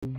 Come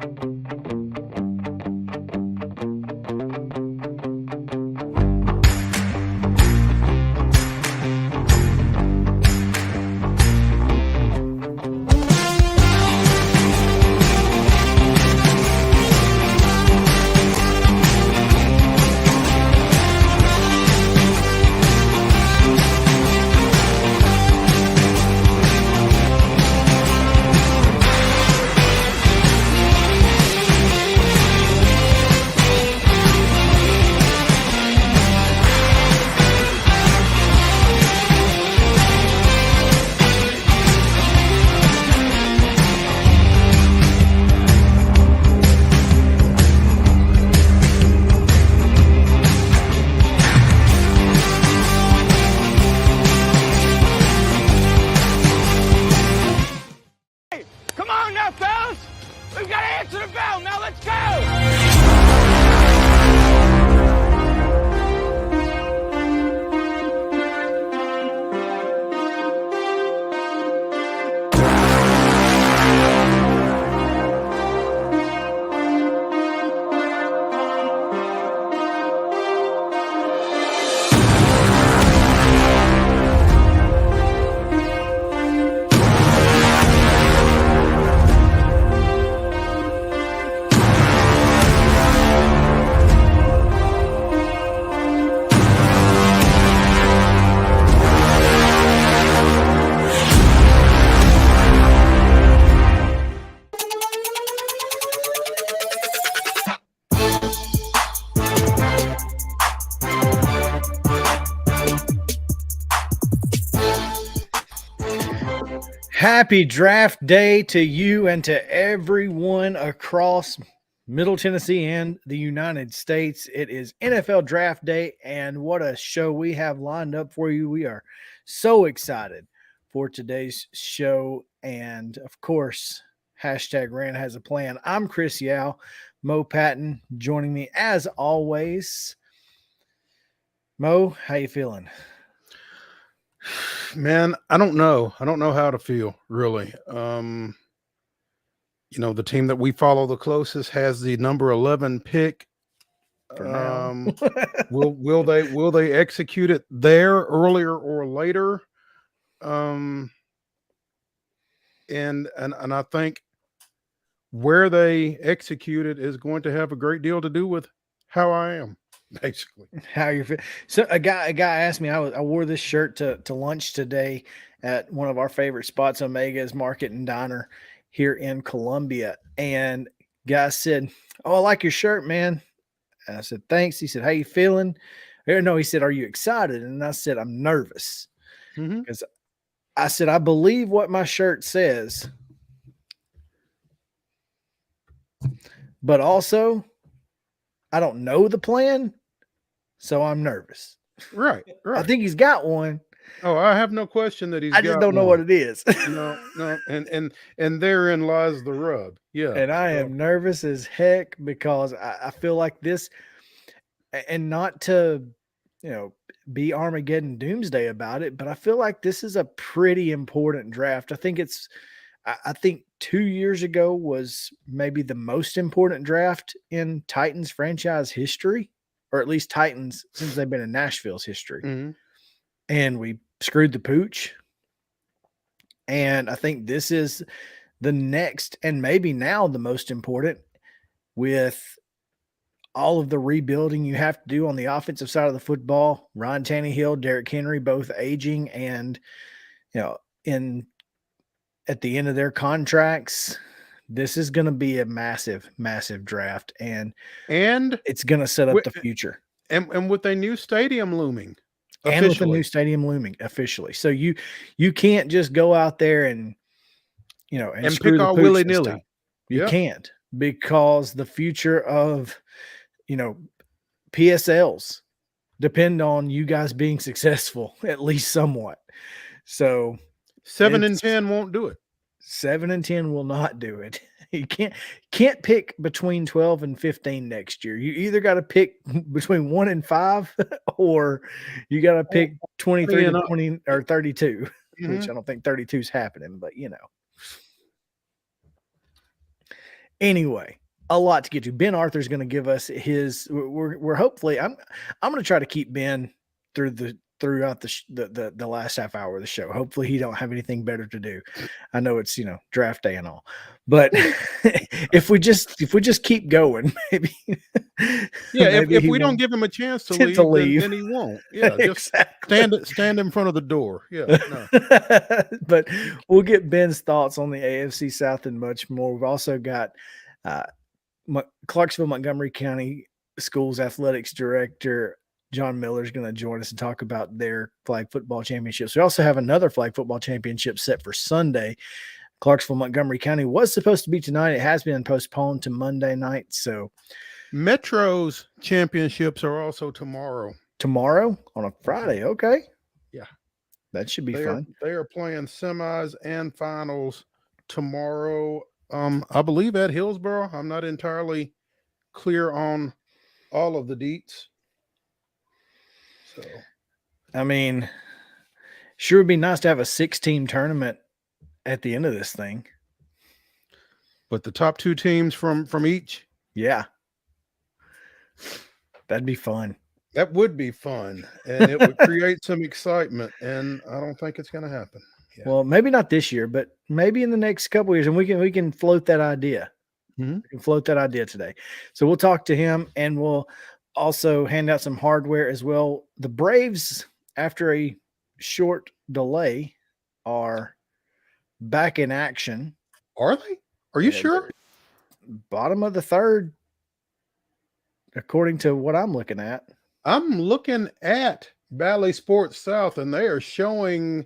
on now, fellas! We've got to answer the bell. Now let's go! Happy draft day to you and to everyone across Middle Tennessee and the United States. It is NFL draft day, and what a show we have lined up for you. We are so excited for today's show. And of course, hashtag Rand has a plan. I'm Chris Yow, Mo Patton joining me as always. Mo, how you feeling? Man, I don't know. I don't know how to feel, really. The team that we follow the closest has the number 11 pick. For now. Will they execute it there earlier or later? And I think where they execute it is going to have a great deal to do with how I am. Basically, how you feel. So a guy asked me. I wore this shirt to lunch today at one of our favorite spots, Omega's Market and Diner here in Columbia. And guy said, "Oh, I like your shirt, man." And I said, "Thanks." He said, "How you feeling?" No, he said, "Are you excited?" And I said, "I'm nervous." Because I said, "I believe what my shirt says, but also I don't know the plan. So I'm nervous." Right. I think he's got one. Oh, I have no question that he's. I just don't know what it is. No, and therein lies the rub. Yeah, and I am nervous as heck because I feel like this, and not to, be Armageddon Doomsday about it, but I feel like this is a pretty important draft. I think 2 years ago was maybe the most important draft in Titans franchise history. Or at least Titans since they've been in Nashville's history. And we screwed the pooch. And I think this is the next and maybe now the most important, with all of the rebuilding you have to do on the offensive side of the football. Ryan Tannehill, Derrick Henry, both aging and, at the end of their contracts. This is going to be a massive, massive draft, and it's going to set up the future. And with a new stadium looming, and with a new stadium looming officially, so you can't just go out there and and pick all willy nilly. You can't, because the future of PSLs depend on you guys being successful at least somewhat. So 7 and 10 won't do it. 7 and 10 will not do it. You can't pick between 12 and 15 next year. You either got to pick between 1 and 5, or you got to pick 23 to 20 or 32, which I don't think 32 is happening, but Anyway, a lot to get to. Ben Arthur's going to give us his. We're hopefully. I'm going to try to keep Ben throughout the last half hour of the show. Hopefully, he don't have anything better to do. I know it's draft day and all, but if we just keep going, maybe. Yeah, maybe if we don't give him a chance to leave, then he won't. Yeah, just stand in front of the door. Yeah, no. But we'll get Ben's thoughts on the AFC South and much more. We've also got Clarksville, Montgomery County Schools Athletics Director John Miller is going to join us and talk about their flag football championships. We also have another flag football championship set for Sunday. Clarksville, Montgomery County was supposed to be tonight. It has been postponed to Monday night. So Metro's championships are also tomorrow. Tomorrow on a Friday. Okay. Yeah. That should be fun. They are playing semis and finals tomorrow. I believe at Hillsboro. I'm not entirely clear on all of the deets. So, I mean, sure would be nice to have a 6-team tournament at the end of this thing. But the top 2 teams from each? Yeah. That'd be fun. That would be fun, and it would create some excitement, and I don't think it's going to happen. Yeah. Well, maybe not this year, but maybe in the next couple of years, and we can float that idea. Mm-hmm. We can float that idea today. So we'll talk to him, and we'll also hand out some hardware as well. The Braves, after a short delay, are back in action. Are they? Are you sure? Bottom of the third, according to what I'm looking at. I'm looking at Valley Sports South, and they are showing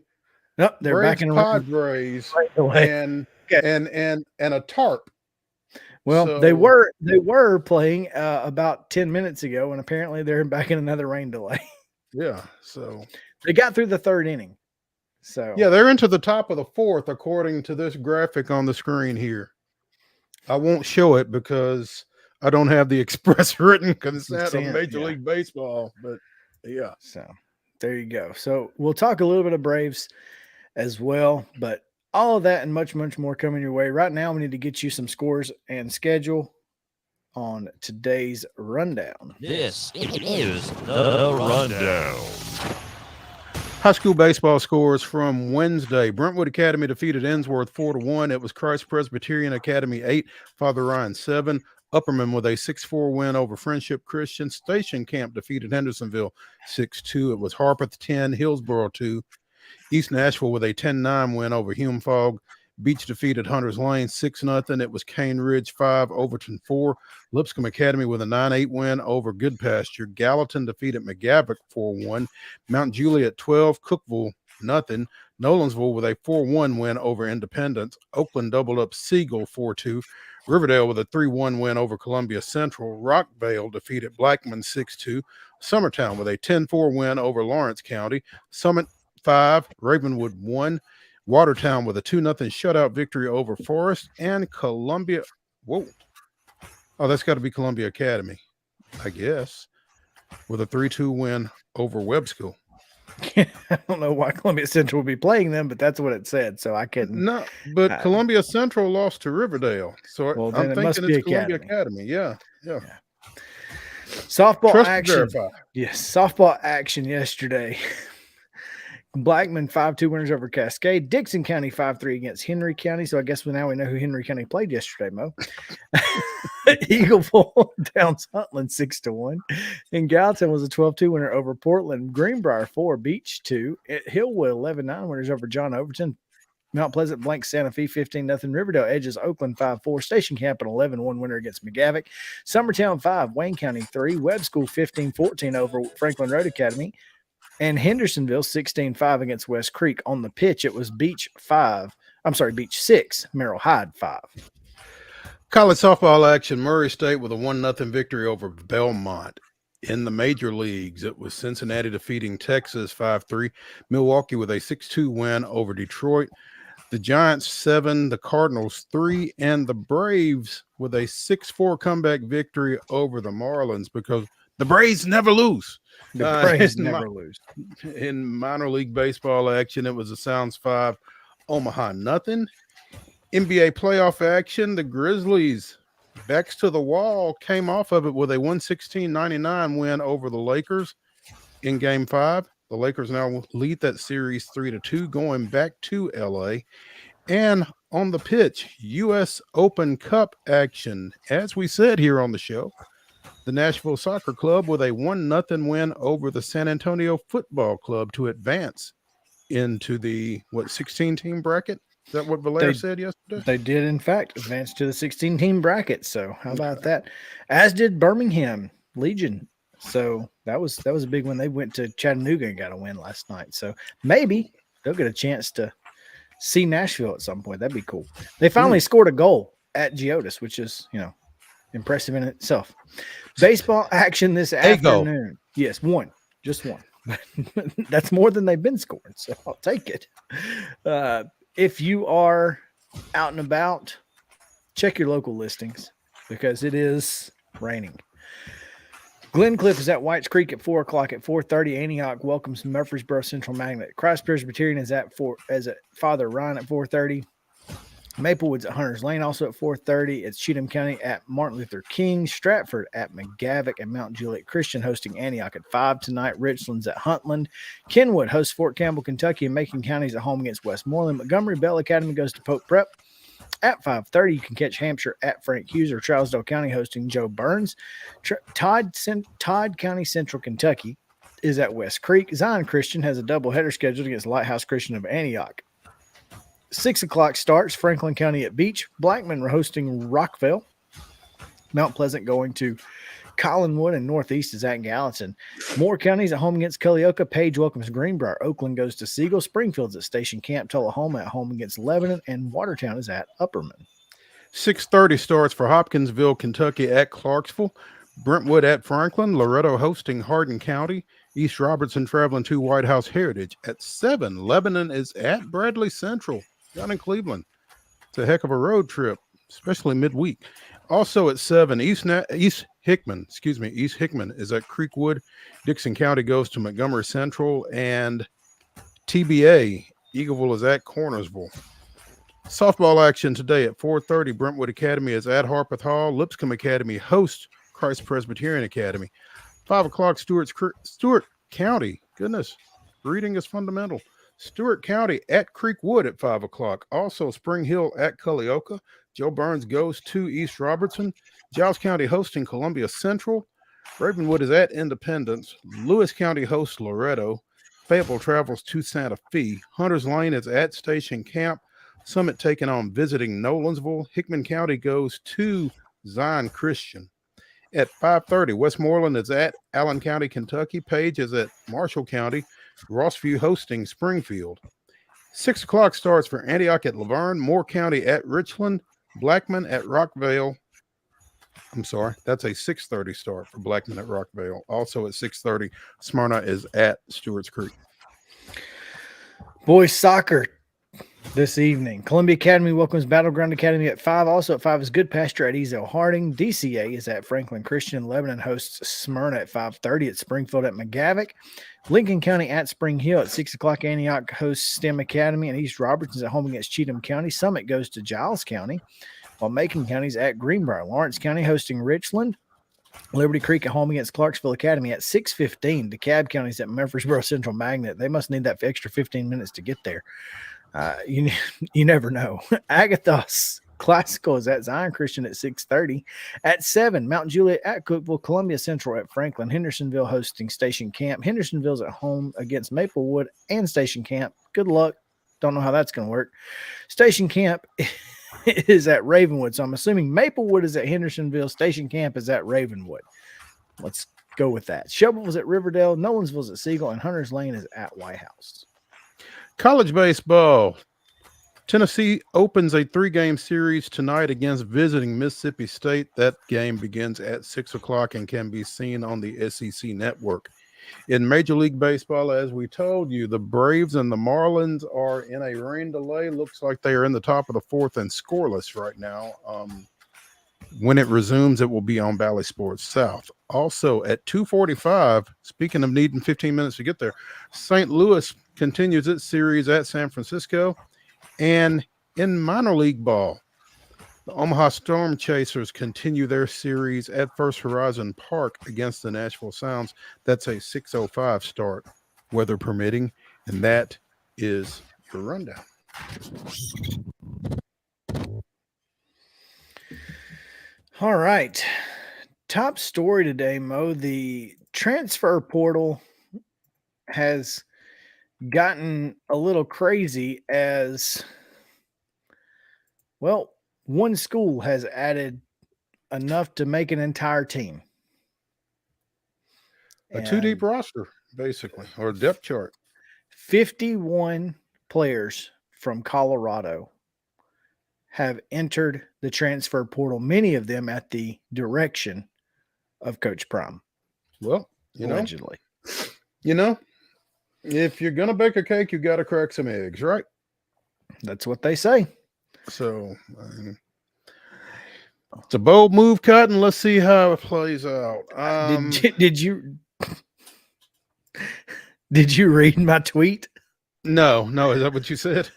nope, they're Braves, back in Padres and a tarp. Well, so, they were playing about 10 minutes ago, and apparently they're back in another rain delay. Yeah, so they got through the third inning. So yeah, they're into the top of the fourth, according to this graphic on the screen here. I won't show it because I don't have the express written consent of Major League Baseball, but yeah. So there you go. So we'll talk a little bit of Braves as well, but all of that and much, much more coming your way. Right now, we need to get you some scores and schedule on today's rundown. This is the rundown. High school baseball scores from Wednesday. Brentwood Academy defeated Ensworth 4-1. It was Christ Presbyterian Academy 8, Father Ryan 7. Upperman with a 6-4 win over Friendship Christian. Station Camp defeated Hendersonville 6-2. It was Harpeth 10, Hillsboro 2. East Nashville with a 10-9 win over Hume Fogg. Beach defeated Hunters Lane 6-0. It was Cane Ridge 5, Overton 4. Lipscomb Academy with a 9-8 win over Goodpasture. Gallatin defeated McGavock 4-1. Mount Juliet 12, Cookville 0. Nolensville with a 4-1 win over Independence. Oakland doubled up Siegel 4-2. Riverdale with a 3-1 win over Columbia Central. Rockvale defeated Blackman 6-2. Summertown with a 10-4 win over Lawrence County. Summit 5, Ravenwood 1. Watertown with a 2-0 shutout victory over Forest. And Columbia, oh, that's got to be Columbia Academy, I guess, with a 3-2 win over Webb School. I don't know why Columbia Central would be playing them, but that's what it said, so I couldn't. No, but Columbia Central lost to Riverdale, so I'm thinking it's Columbia Academy. Yeah. Softball action. Yes, softball action yesterday. Blackman 5-2 winners over Cascade. Dixon County 5-3 against Henry County. So I guess now we know who Henry County played yesterday, Mo. Eagleville downs Huntland 6-1. And Gallatin was a 12-2 winner over Portland. Greenbrier 4, Beach 2. Hillwood 11-9 winners over John Overton. Mount Pleasant blanks Santa Fe 15-0. Riverdale edges Oakland 5-4. Station Camp an 11-1 winner against McGavock. Summertown 5, Wayne County 3. Webb School 15-14 over Franklin Road Academy. And Hendersonville 16-5 against West Creek. On the pitch, it was Beach 6, Merrill Hyde 5. College softball action, Murray State with a 1-0 victory over Belmont. In the major leagues, it was Cincinnati defeating Texas 5-3. Milwaukee with a 6-2 win over Detroit. The Giants 7, the Cardinals 3, and the Braves with a 6-4 comeback victory over the Marlins because the Braves never lose. The Braves never lose. In minor league baseball action, it was the Sounds 5, Omaha 0. NBA playoff action, the Grizzlies backs to the wall, came off of it with a 116-99 win over the Lakers in Game 5. The Lakers now lead that series 3-2, going back to LA. And on the pitch, U.S. Open Cup action. As we said here on the show, the Nashville Soccer Club with a 1-0 win over the San Antonio Football Club to advance into the 16-team bracket. Is that what Valera said yesterday? They did, in fact, advance to the 16-team bracket. So how about that? As did Birmingham Legion. So that was a big one. They went to Chattanooga and got a win last night. So maybe they'll get a chance to see Nashville at some point. That'd be cool. They finally scored a goal at Geodis, which is, impressive in itself. Baseball action this afternoon. Yes, one. Just one. That's more than they've been scoring, so I'll take it. If you are out and about, check your local listings because it is raining. Glencliff is at Whites Creek at 4 o'clock. At 4:30, Antioch welcomes Murfreesboro Central Magnet. Christ Presbyterian is at Father Ryan at 4:30. Maplewood's at Hunters Lane also at 4:30. It's Cheatham County at Martin Luther King. Stratford at McGavick, and Mount Juliet Christian hosting Antioch at 5 tonight. Richland's at Huntland. Kenwood hosts Fort Campbell, Kentucky, and Macon County's at home against Westmoreland. Montgomery Bell Academy goes to Pope Prep. At 5:30, you can catch Hampshire at Frank Hughes or Trousdale County hosting Joe Burns. Todd County Central Kentucky is at West Creek. Zion Christian has a doubleheader scheduled against Lighthouse Christian of Antioch. 6 o'clock starts Franklin County at Beach. Blackman hosting Rockville. Mount Pleasant going to Collinwood, and Northeast is at Gallatin. Moore County's at home against Culleoka. Page welcomes Greenbrier. Oakland goes to Siegel. Springfield's at Station Camp. Tullahoma at home against Lebanon, and Watertown is at Upperman. 6:30 starts for Hopkinsville, Kentucky at Clarksville. Brentwood at Franklin. Loretto hosting Hardin County. East Robertson traveling to White House Heritage. At 7, Lebanon is at Bradley Central down in Cleveland. It's a heck of a road trip, especially midweek. Also at 7, East Hickman is at Creekwood. Dixon County goes to Montgomery Central, and TBA, Eagleville is at Cornersville. Softball action today at 4:30. Brentwood Academy is at Harpeth Hall. Lipscomb Academy hosts Christ Presbyterian Academy. 5 o'clock, Stewart County. Goodness, reading is fundamental. Stewart County at Creekwood at 5 o'clock. Also, Spring Hill at Culleoka. Joe Burns goes to East Robertson. Giles County hosting Columbia Central. Ravenwood is at Independence. Lewis County hosts Loretto. Fayetteville travels to Santa Fe. Hunters Lane is at Station Camp. Summit taking on visiting Nolansville. Hickman County goes to Zion Christian. At 5:30, Westmoreland is at Allen County, Kentucky. Page is at Marshall County. Rossview hosting Springfield. 6 o'clock starts for Antioch at Laverne. Moore County at Richland. Blackman at Rockvale. I'm sorry, that's a 6:30 start for Blackman at Rockvale. Also at 6:30, Smyrna is at Stewart's Creek. Boys soccer this evening. Columbia Academy welcomes Battleground Academy at 5. Also at 5 is Good Pasture at Ezel Harding. DCA is at Franklin Christian. Lebanon hosts Smyrna at 5:30. At Springfield at McGavick. Lincoln County at Spring Hill. At 6 o'clock, Antioch hosts STEM Academy, and East Robertson's at home against Cheatham County. Summit goes to Giles County, while Macon County's at Greenbrier. Lawrence County hosting Richland. Liberty Creek at home against Clarksville Academy. At 6:15, DeKalb County's at Murfreesboro Central Magnet. They must need that extra 15 minutes to get there. You never know. Agathos Classical is at Zion Christian at 6:30. At 7, Mount Juliet at Cookville. Columbia Central at Franklin. Hendersonville hosting Station Camp. Hendersonville's at home against Maplewood and Station Camp. Good luck. Don't know how that's going to work. Station Camp is at Ravenwood. So I'm assuming Maplewood is at Hendersonville. Station Camp is at Ravenwood. Let's go with that. Shovelville's at Riverdale. Nolansville's at Siegel. And Hunters Lane is at White House. College baseball. Tennessee opens a 3-game series tonight against visiting Mississippi State. That game begins at 6 o'clock and can be seen on the SEC network. In Major League Baseball, as we told you, the Braves and the Marlins are in a rain delay. Looks like they are in the top of the 4th and scoreless right now. When it resumes, it will be on Bally Sports South. Also at 2:45, speaking of needing 15 minutes to get there, St. Louis continues its series at San Francisco. And in minor league ball, The Omaha Storm Chasers continue their series at First Horizon Park against the Nashville Sounds. That's a 6:05 start, weather permitting, and that is your rundown. All right. Top story today, Mo. The transfer portal has gotten a little crazy as, well, one school has added enough to make an entire team. A two-deep roster, basically, or depth chart. 51 players from Colorado have entered the transfer portal, many of them at the direction of Coach Prime. Well, allegedly. If you're going to bake a cake, you got to crack some eggs, right? That's what they say. So, it's a bold move, Cotton. Let's see how it plays out. Did you read my tweet? No. Is that what you said?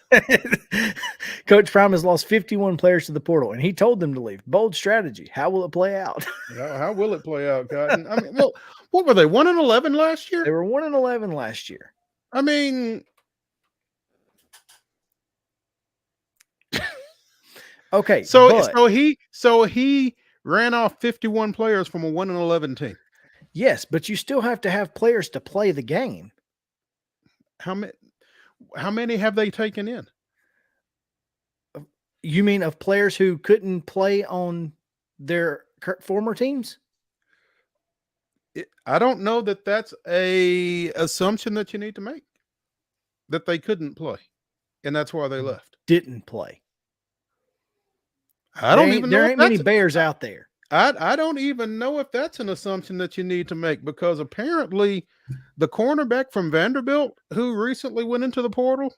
Coach Prime has lost 51 players to the portal, and he told them to leave. Bold strategy. How will it play out? How will it play out, Cotton? I mean, well, what were they, 1-11 last year? They were 1-11 last year. I mean, okay. So he ran off 51 players from a 1-11 team. Yes, but you still have to have players to play the game. How many have they taken in? You mean of players who couldn't play on their former teams? I don't know that that's a assumption that you need to make, that they couldn't play, and that's why they left. Didn't play. I don't even know. There ain't many Bears out there. I don't even know if that's an assumption that you need to make, because apparently the cornerback from Vanderbilt who recently went into the portal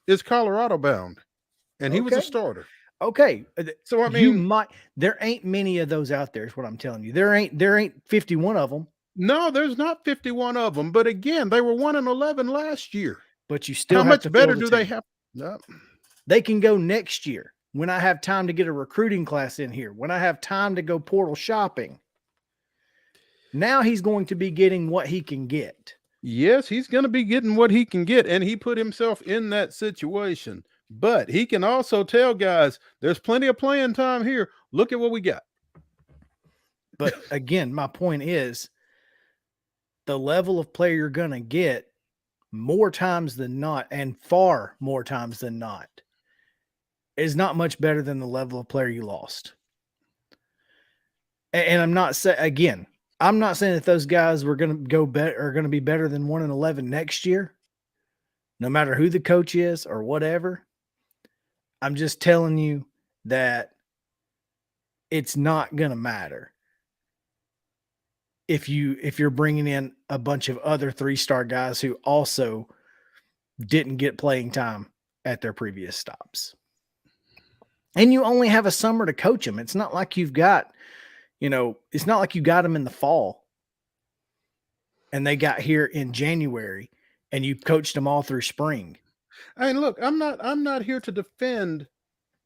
is Colorado bound, and he was a starter. Okay. So I mean, there ain't many of those out there is what I'm telling you. There ain't 51 of them. No, there's not 51 of them. But again, they were 1-11 last year. But you still how have much to better fill the do they team. have? No. They can go next year when I have time to get a recruiting class in here, when I have time to go portal shopping. Now he's going to be getting what he can get. Yes, he's going to be getting what he can get, and he put himself in that situation. But he can also tell guys, there's plenty of playing time here. Look at what we got. But again, my point is the level of player you're going to get more times than not, and far more times than not, is not much better than the level of player you lost. And I'm not saying, again, I'm not saying that those guys were going to go better, are going to be better than 1-11 next year, no matter who the coach is or whatever. I'm just telling you that it's not going to matter if you're bringing in a bunch of other 3-star guys who also didn't get playing time at their previous stops. And you only have a summer to coach them. It's not like you've got, it's not like you got them in the fall and they got here in January and you coached them all through spring. I mean, look, I'm not here to defend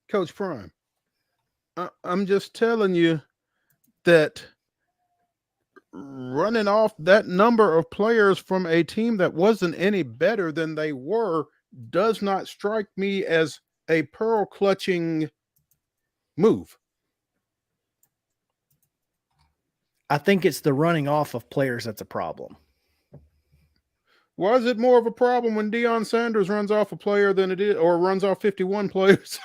Coach Prime. I'm just telling you that running off that number of players from a team that wasn't any better than they were does not strike me as a pearl clutching move. I think it's the running off of players that's a problem. Why is it more of a problem when Deion Sanders runs off a player than it is, or runs off 51 players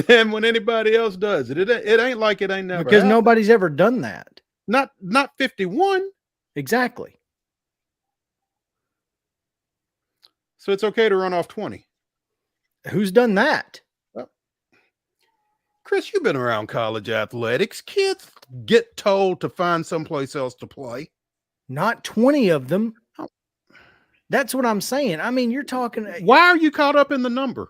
than when anybody else does it? It ain't like it ain't never because happened. Nobody's ever done that. Not 51. Exactly. So it's okay to run off 20. Who's done that? Chris, you've been around college athletics. Kids get told to find someplace else to play. Not 20 of them. That's what I'm saying. I mean, you're talking. Why are you caught up in the number?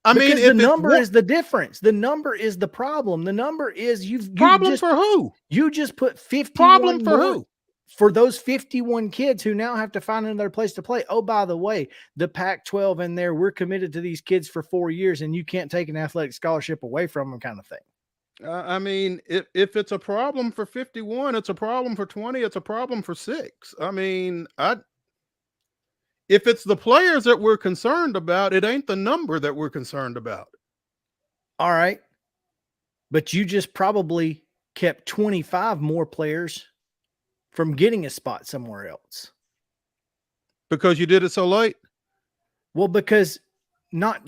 Because the number is the difference. The number is the problem. The number is problem for who? You just put 51. Problem for who? for those 51 kids who now have to find another place to play. Oh, by the way, the Pac-12 in there, we're committed to these kids for 4 years, and you can't take an athletic scholarship away from them, kind of thing. I mean, if it's a problem for 51, it's a problem for 20, it's a problem for 6. I mean, if it's the players that we're concerned about, it ain't the number that we're concerned about. All right. But you just probably kept 25 more players from getting a spot somewhere else. Because you did it so late? Well, because not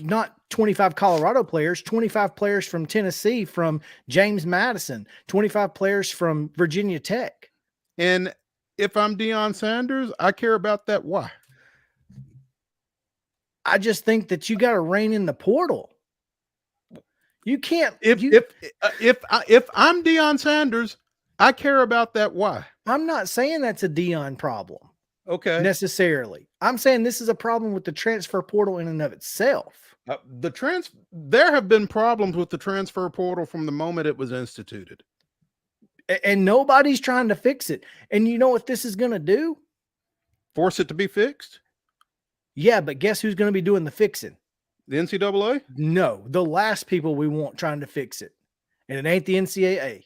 25 Colorado players, 25 players from Tennessee, from James Madison, 25 players from Virginia Tech. And if I'm Deion Sanders, I care about that. Why? I just think that you got to rein in the portal. You can't. If I'm Deion Sanders, I care about that. Why? I'm not saying that's a Deion problem. Okay. Necessarily. I'm saying this is a problem with the transfer portal in and of itself. There have been problems with the transfer portal from the moment it was instituted. And nobody's trying to fix it. And you know what this is going to do? Force it to be fixed? Yeah, but guess who's going to be doing the fixing? The NCAA? No, the last people we want trying to fix it. And it ain't the NCAA.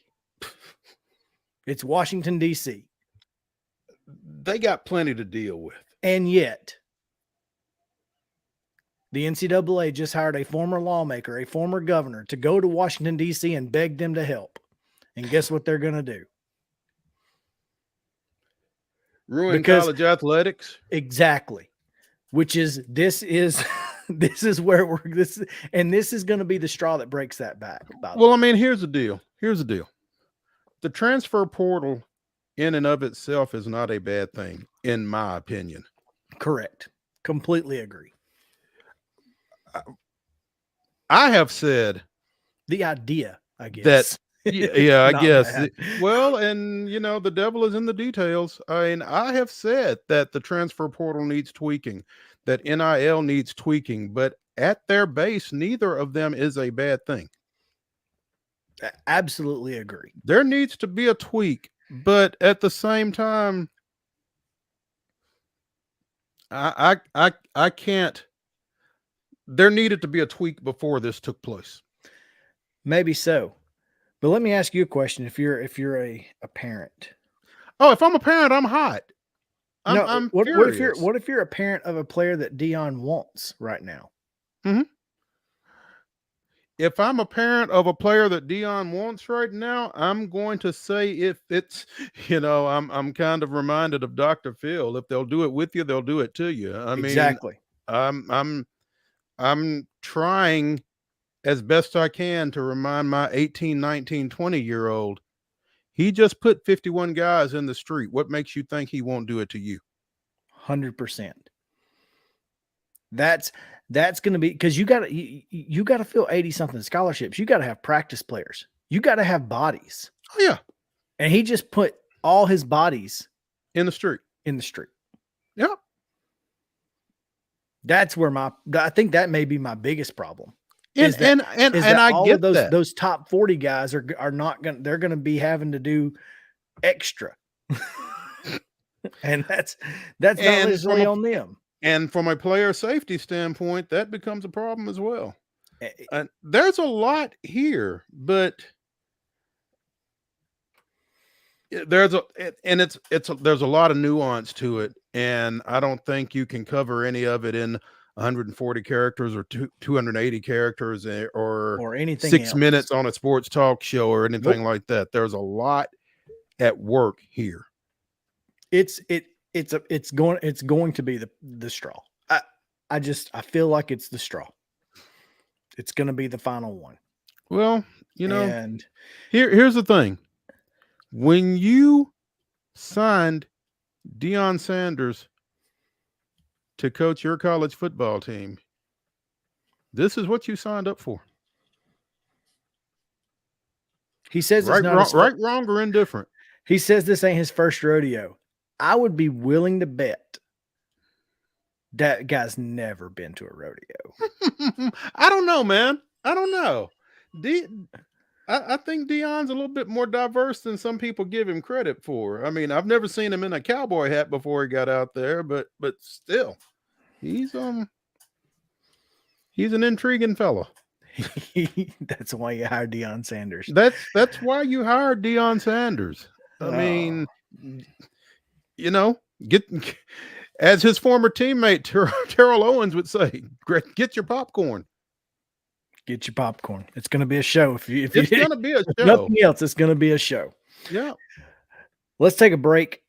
It's Washington, D.C. They got plenty to deal with. And yet, the NCAA just hired a former lawmaker, a former governor, to go to Washington, D.C. and beg them to help. And guess what they're going to do? Ruin college athletics? Exactly. This is where this is going to be the straw that breaks that back. Well, I mean, here's the deal. The transfer portal in and of itself is not a bad thing, in my opinion. Correct. Completely agree. I have said the idea, I guess. I guess. Well, and the devil is in the details. I mean, I have said that the transfer portal needs tweaking, that NIL needs tweaking, but at their base, neither of them is a bad thing. I absolutely agree. There needs to be a tweak, but at the same time, I can't. There needed to be a tweak before this took place. Maybe so. But let me ask you a question. If you're a parent. Oh, if I'm a parent, I'm hot. What if you're a parent of a player that Deion wants right now? Mm-hmm. If I'm a parent of a player that Deion wants right now, I'm going to say if it's, I'm kind of reminded of Dr. Phil. If they'll do it with you, they'll do it to you. Exactly. I'm trying as best I can to remind my 18, 19, 20-year-old, he just put 51 guys in the street. What makes you think he won't do it to you? 100%. That's going to be, because you got to fill 80 something scholarships. You got to have practice players. You got to have bodies. Oh yeah. And he just put all his bodies in the street. Yep. That's where I think that may be my biggest problem. And I get that those top 40 guys are not going. They're going to be having to do extra, and that's not necessarily on them. And from a player safety standpoint, that becomes a problem as well. There's a lot here, but there's a lot of nuance to it, and I don't think you can cover any of it in 140 characters or 280 characters or anything 6 else. minutes on a sports talk show or anything like that. There's a lot at work here. It's going to be the straw. I feel like it's the straw. It's going to be the final one. Well, and here's the thing. When you signed Deion Sanders to coach your college football team, this is what you signed up for. He says right, wrong, or indifferent. He says this ain't his first rodeo. I would be willing to bet that guy's never been to a rodeo. I don't know, man. I don't know. I think Deion's a little bit more diverse than some people give him credit for. I mean, I've never seen him in a cowboy hat before he got out there, but still, he's an intriguing fellow. That's why you hired Deion Sanders. That's why you hired Deion Sanders. I mean, you know, get as his former teammate Terrell Owens would say, get your popcorn. Get your popcorn. It's going to be a show. It's going to be a show. Nothing else. It's going to be a show. Yeah. Let's take a break.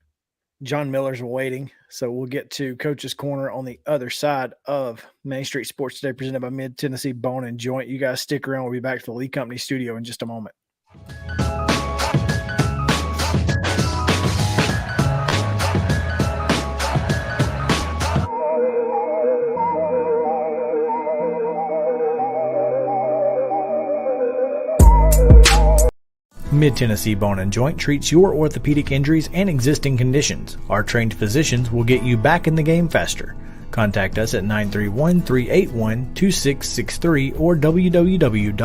John Miller's waiting, so we'll get to Coach's Corner on the other side of Main Street Sports Today, presented by Mid-Tennessee Bone and Joint. You guys stick around. We'll be back to the Lee Company studio in just a moment. Mid-Tennessee Bone and Joint treats your orthopedic injuries and existing conditions. Our trained physicians will get you back in the game faster. Contact us at 931-381-2663 or www.mtbj.net.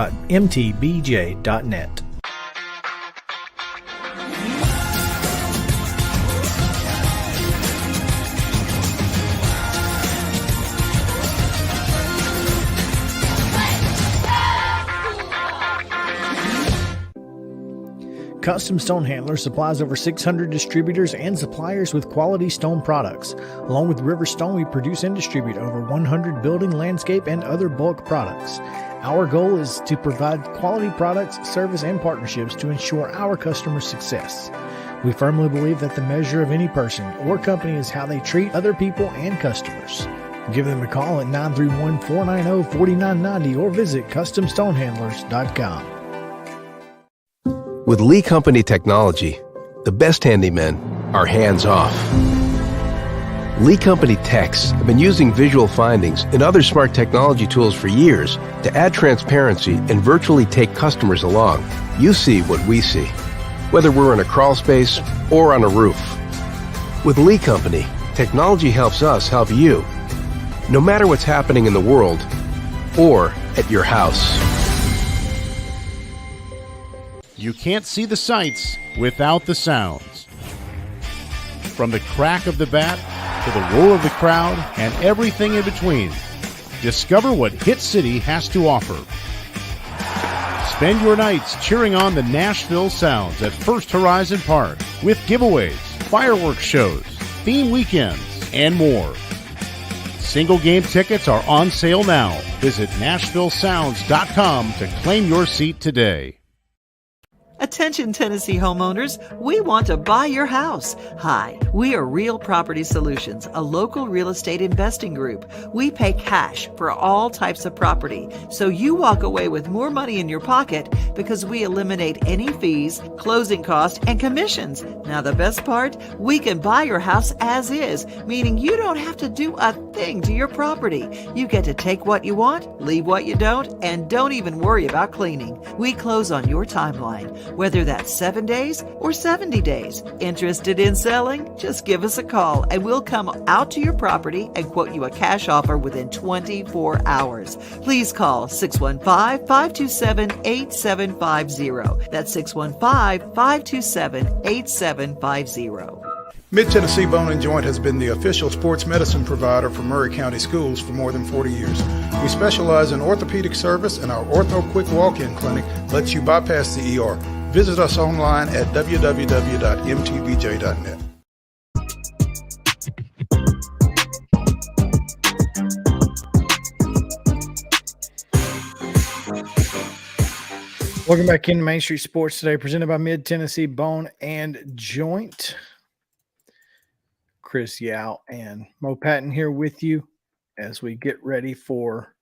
Custom Stone Handler supplies over 600 distributors and suppliers with quality stone products. Along with River Stone, we produce and distribute over 100 building, landscape, and other bulk products. Our goal is to provide quality products, service, and partnerships to ensure our customers' success. We firmly believe that the measure of any person or company is how they treat other people and customers. Give them a call at 931-490-4990 or visit CustomStonehandlers.com. With Lee Company technology, the best handymen are hands-off. Lee Company techs have been using visual findings and other smart technology tools for years to add transparency and virtually take customers along. You see what we see, whether we're in a crawl space or on a roof. With Lee Company, technology helps us help you, no matter what's happening in the world or at your house. You can't see the sights without the sounds. From the crack of the bat to the roar of the crowd and everything in between, discover what Hit City has to offer. Spend your nights cheering on the Nashville Sounds at First Horizon Park with giveaways, fireworks shows, theme weekends, and more. Single game tickets are on sale now. Visit NashvilleSounds.com to claim your seat today. Attention Tennessee homeowners, we want to buy your house. Hi, we are Real Property Solutions, a local real estate investing group. We pay cash for all types of property, so you walk away with more money in your pocket because we eliminate any fees, closing costs, and commissions. Now the best part, we can buy your house as is, meaning you don't have to do a thing to your property. You get to take what you want, leave what you don't, and don't even worry about cleaning. We close on your timeline, whether that's 7 days or 70 days. Interested in selling? Just give us a call and we'll come out to your property and quote you a cash offer within 24 hours. Please call 615-527-8750. That's 615-527-8750. Mid-Tennessee Bone and Joint has been the official sports medicine provider for Murray County Schools for more than 40 years. We specialize in orthopedic service, and our Ortho Quick Walk-In Clinic lets you bypass the ER. Visit us online at www.mtbj.net. Welcome back into Main Street Sports Today, presented by Mid-Tennessee Bone and Joint. Chris Yow and Mo Patton here with you as we get ready for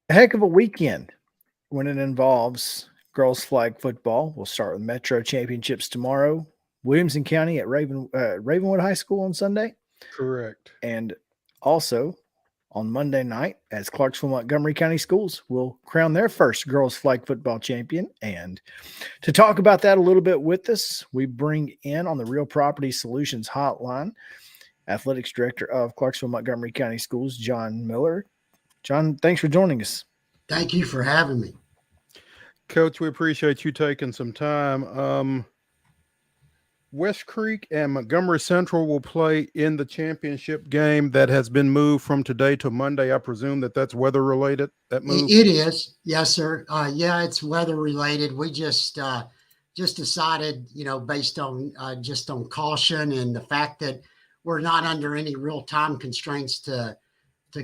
a heck of a weekend when it involves girls flag football. We'll start with Metro Championships tomorrow, Williamson County at Ravenwood High School on Sunday. Correct. And also on Monday night, as Clarksville Montgomery County Schools will crown their first girls flag football champion. And to talk about that a little bit with us, we bring in on the Real Property Solutions Hotline, Athletics Director of Clarksville Montgomery County Schools, John Miller. John, thanks for joining us. Thank you for having me. Coach, we appreciate you taking some time. West Creek and Montgomery Central will play in the championship game that has been moved from today to Monday. I presume that's weather related, that move? It is. Yes, sir. Yeah, it's weather related. We just decided, based on just on caution and the fact that we're not under any real time constraints to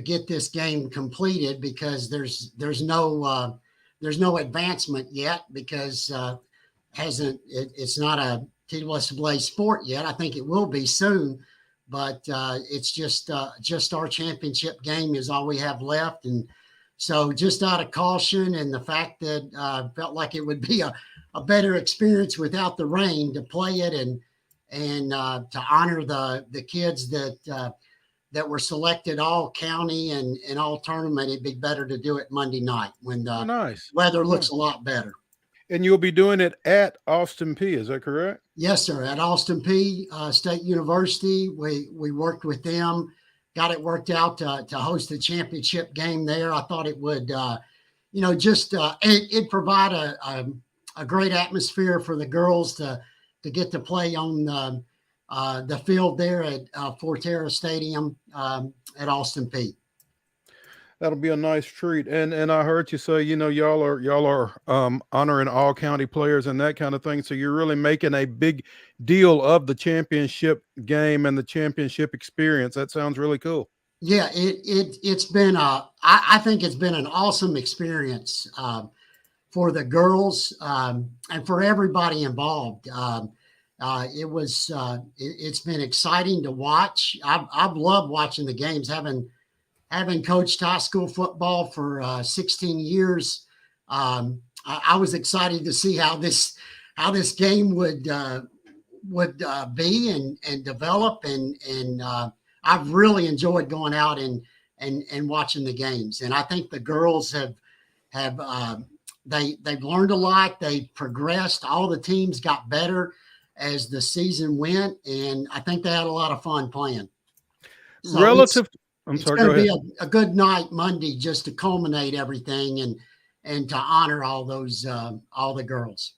get this game completed, because there's no advancement yet, because it's not a TWSA sport yet. I think it will be soon, but it's just our championship game is all we have left. And so just out of caution and the fact that felt like it would be a better experience without the rain, to play it and to honor the kids that were selected all county and all tournament, it'd be better to do it Monday night when the weather looks a lot better. And you'll be doing it at Austin P, is that correct? Yes, sir. At Austin P State University, we worked with them, got it worked out to host the championship game there. I thought it would, it'd provide a great atmosphere for the girls to get to play on the field there at Forterra Stadium at Austin P. That'll be a nice treat. And I heard you say, y'all are honoring all county players and that kind of thing. So you're really making a big deal of the championship game and the championship experience. That sounds really cool. Yeah, it's been I think it's been an awesome experience for the girls and for everybody involved. It's been exciting to watch. I've loved watching the games, having coached high school football for 16 years. I was excited to see how this game would be and develop. And I've really enjoyed going out and watching the games. And I think the girls they've learned a lot. They progressed. All the teams got better as the season went, and I think they had a lot of fun playing. So it's going to be a good night Monday, just to culminate everything and to honor all those all the girls.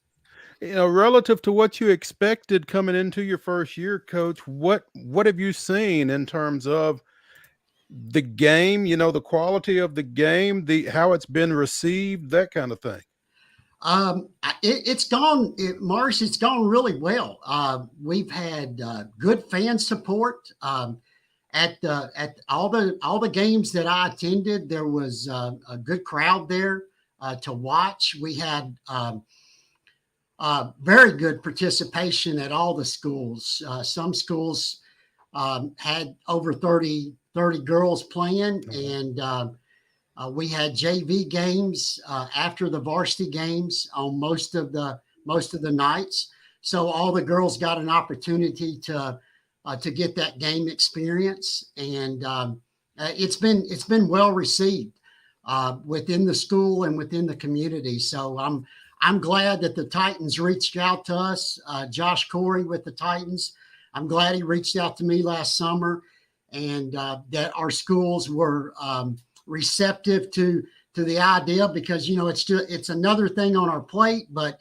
Relative to what you expected coming into your first year, Coach, what have you seen in terms of the game? The quality of the game, how it's been received, that kind of thing. It's gone, Maurice. It's gone really well. We've had good fan support. At all the games that I attended, there was a good crowd there to watch. We had very good participation at all the schools. Some schools had over 30 girls playing, and we had JV games after the varsity games on most of the nights. So all the girls got an opportunity to get that game experience, and it's been well received within the school and within the community. So I'm glad that the Titans reached out to us. Josh Corey with the Titans, I'm glad he reached out to me last summer, and that our schools were receptive to the idea, because it's another thing on our plate, but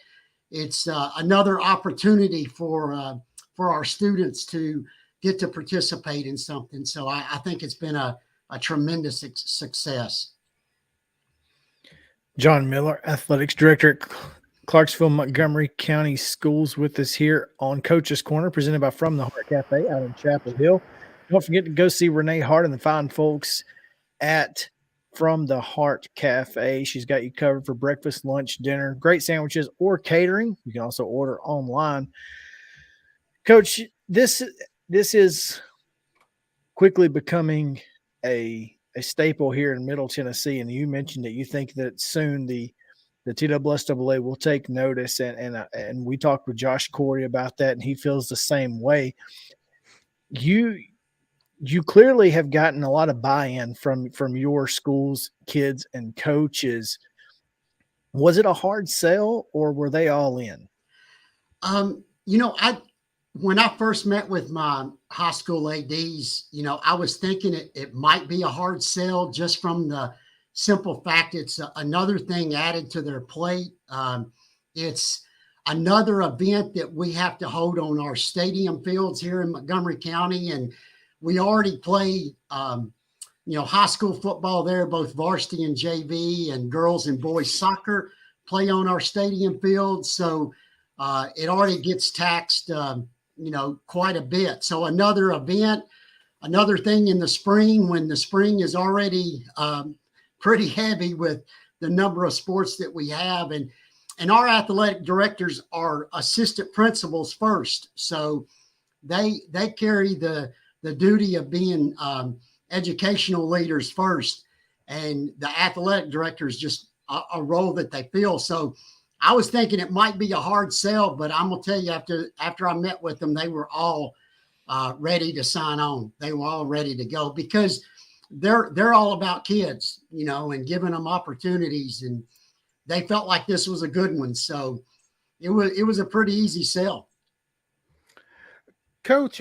it's another opportunity for our students to get to participate in something. So I think it's been a tremendous success. John Miller, Athletics Director at Clarksville Montgomery County Schools, with us here on Coach's Corner, presented by From the Heart Cafe out in Chapel Hill. Don't forget to go see Renee Hart and the fine folks at From the Heart Cafe. She's got you covered for breakfast, lunch, dinner, great sandwiches, or catering. You can also order online. Coach, this is quickly becoming a staple here in Middle Tennessee, and you mentioned that you think that soon the TWSAA will take notice, and we talked with Josh Corey about that, and he feels the same way. You clearly have gotten a lot of buy-in from your school's kids and coaches. Was it a hard sell, or were they all in? When I first met with my high school ADs, I was thinking it might be a hard sell just from the simple fact, it's another thing added to their plate. It's another event that we have to hold on our stadium fields here in Montgomery County. And we already play, high school football there, both varsity and JV, and girls and boys soccer play on our stadium field. So it already gets taxed, quite a bit. So another event, another thing in the spring, when the spring is already pretty heavy with the number of sports that we have. And our athletic directors are assistant principals first. So they carry the duty of being educational leaders first. And the athletic director is just a role that they fill. So I was thinking it might be a hard sell, but I'm going to tell you, after I met with them, they were all ready to sign on. They were all ready to go because they're all about kids, and giving them opportunities. And they felt like this was a good one. So it was a pretty easy sell. Coach,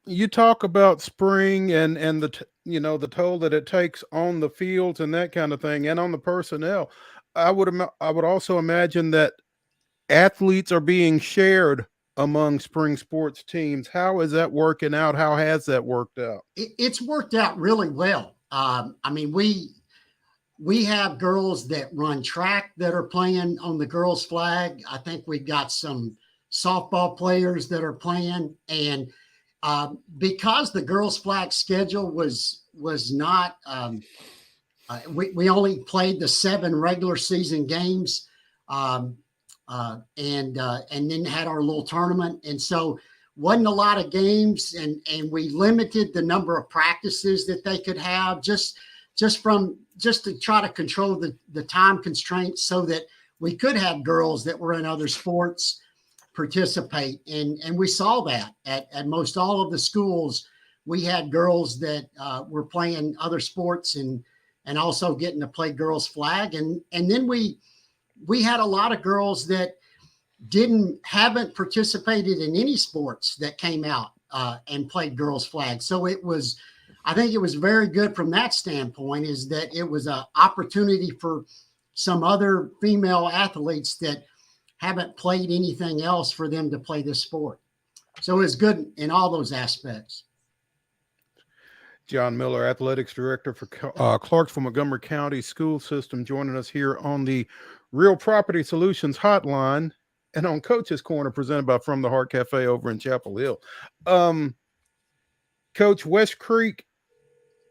you talk about spring and the toll that it takes on the fields and that kind of thing, and on the personnel. I would also imagine that athletes are being shared among spring sports teams. How is that working out? How has that worked out? It's worked out really well. We have girls that run track that are playing on the girls' flag. I think we've got some softball players that are playing. And because the girls' flag schedule was not, we only played the 7 regular season games and then had our little tournament. And so wasn't a lot of games, and we limited the number of practices that they could have just to try to control the time constraints so that we could have girls that were in other sports participate. And we saw that at most all of the schools. We had girls that were playing other sports and also getting to play girls flag. And then we had a lot of girls that haven't participated in any sports that came out and played girls flag. So I think it was very good from that standpoint, is that it was an opportunity for some other female athletes that haven't played anything else for them to play this sport. So it's good in all those aspects. John Miller, Athletics Director for Clarksville Montgomery County School System, joining us here on the Real Property Solutions Hotline and on Coach's Corner, presented by From the Heart Cafe over in Chapel Hill. Coach, West Creek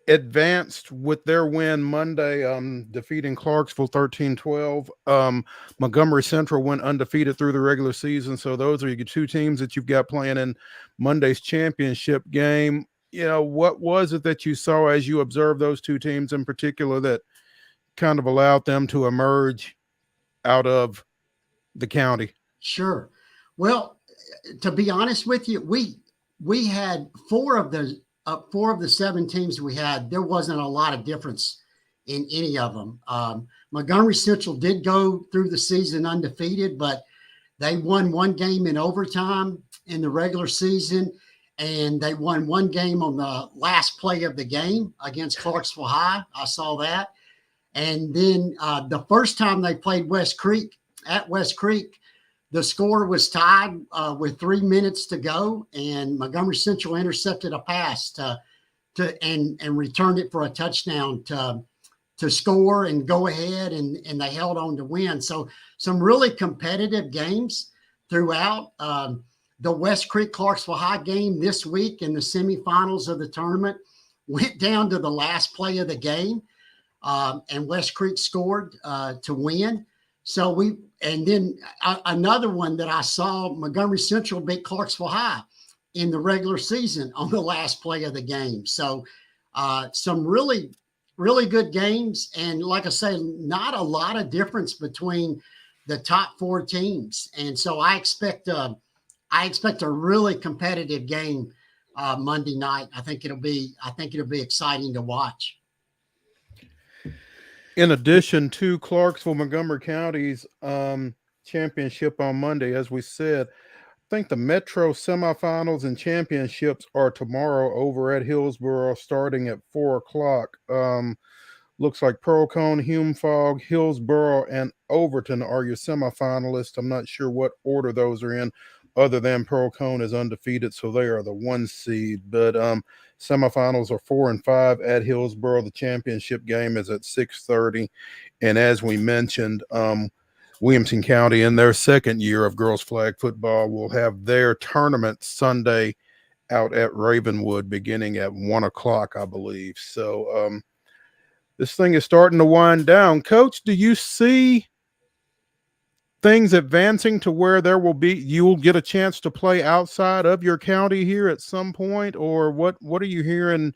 advanced with their win Monday, defeating Clarksville 13-12. Montgomery Central went undefeated through the regular season. So those are your 2 teams that you've got playing in Monday's championship game. What was it that you saw as you observed those 2 teams in particular that kind of allowed them to emerge out of the county? Sure. Well, to be honest with you, we had 4 of the 7 teams we had. There wasn't a lot of difference in any of them. Montgomery Central did go through the season undefeated, but they won 1 game in overtime in the regular season, and they won 1 game on the last play of the game against Clarksville High. I saw that. And then the first time they played West Creek, the score was tied with 3 minutes to go, and Montgomery Central intercepted a pass and returned it for a touchdown to score and go ahead, and they held on to win. So some really competitive games throughout. The West Creek Clarksville High game this week in the semifinals of the tournament went down to the last play of the game, and West Creek scored to win. So and then another one that I saw, Montgomery Central beat Clarksville High in the regular season on the last play of the game. So some really, really good games. And like I say, not a lot of difference between the top 4 teams. And so I expect a really competitive game Monday night. I think it'll be exciting to watch. In addition to Clarksville Montgomery County's championship on Monday, as we said, I think the Metro semifinals and championships are tomorrow over at Hillsboro, starting at 4:00. Looks like Pearl-Cohn, Hume-Fogg, Hillsborough, and Overton are your semifinalists. I'm not sure what order those are in, other than Pearl-Cohn is undefeated, so they are the 1 seed. But semifinals are 4 and 5 at Hillsborough. The championship game is at 6:30. And as we mentioned, Williamson County, in their second year of girls flag football, will have their tournament Sunday out at Ravenwood beginning at 1 o'clock, I believe. So this thing is starting to wind down. Coach, do you see things advancing to where you'll get a chance to play outside of your county here at some point? Or what are you hearing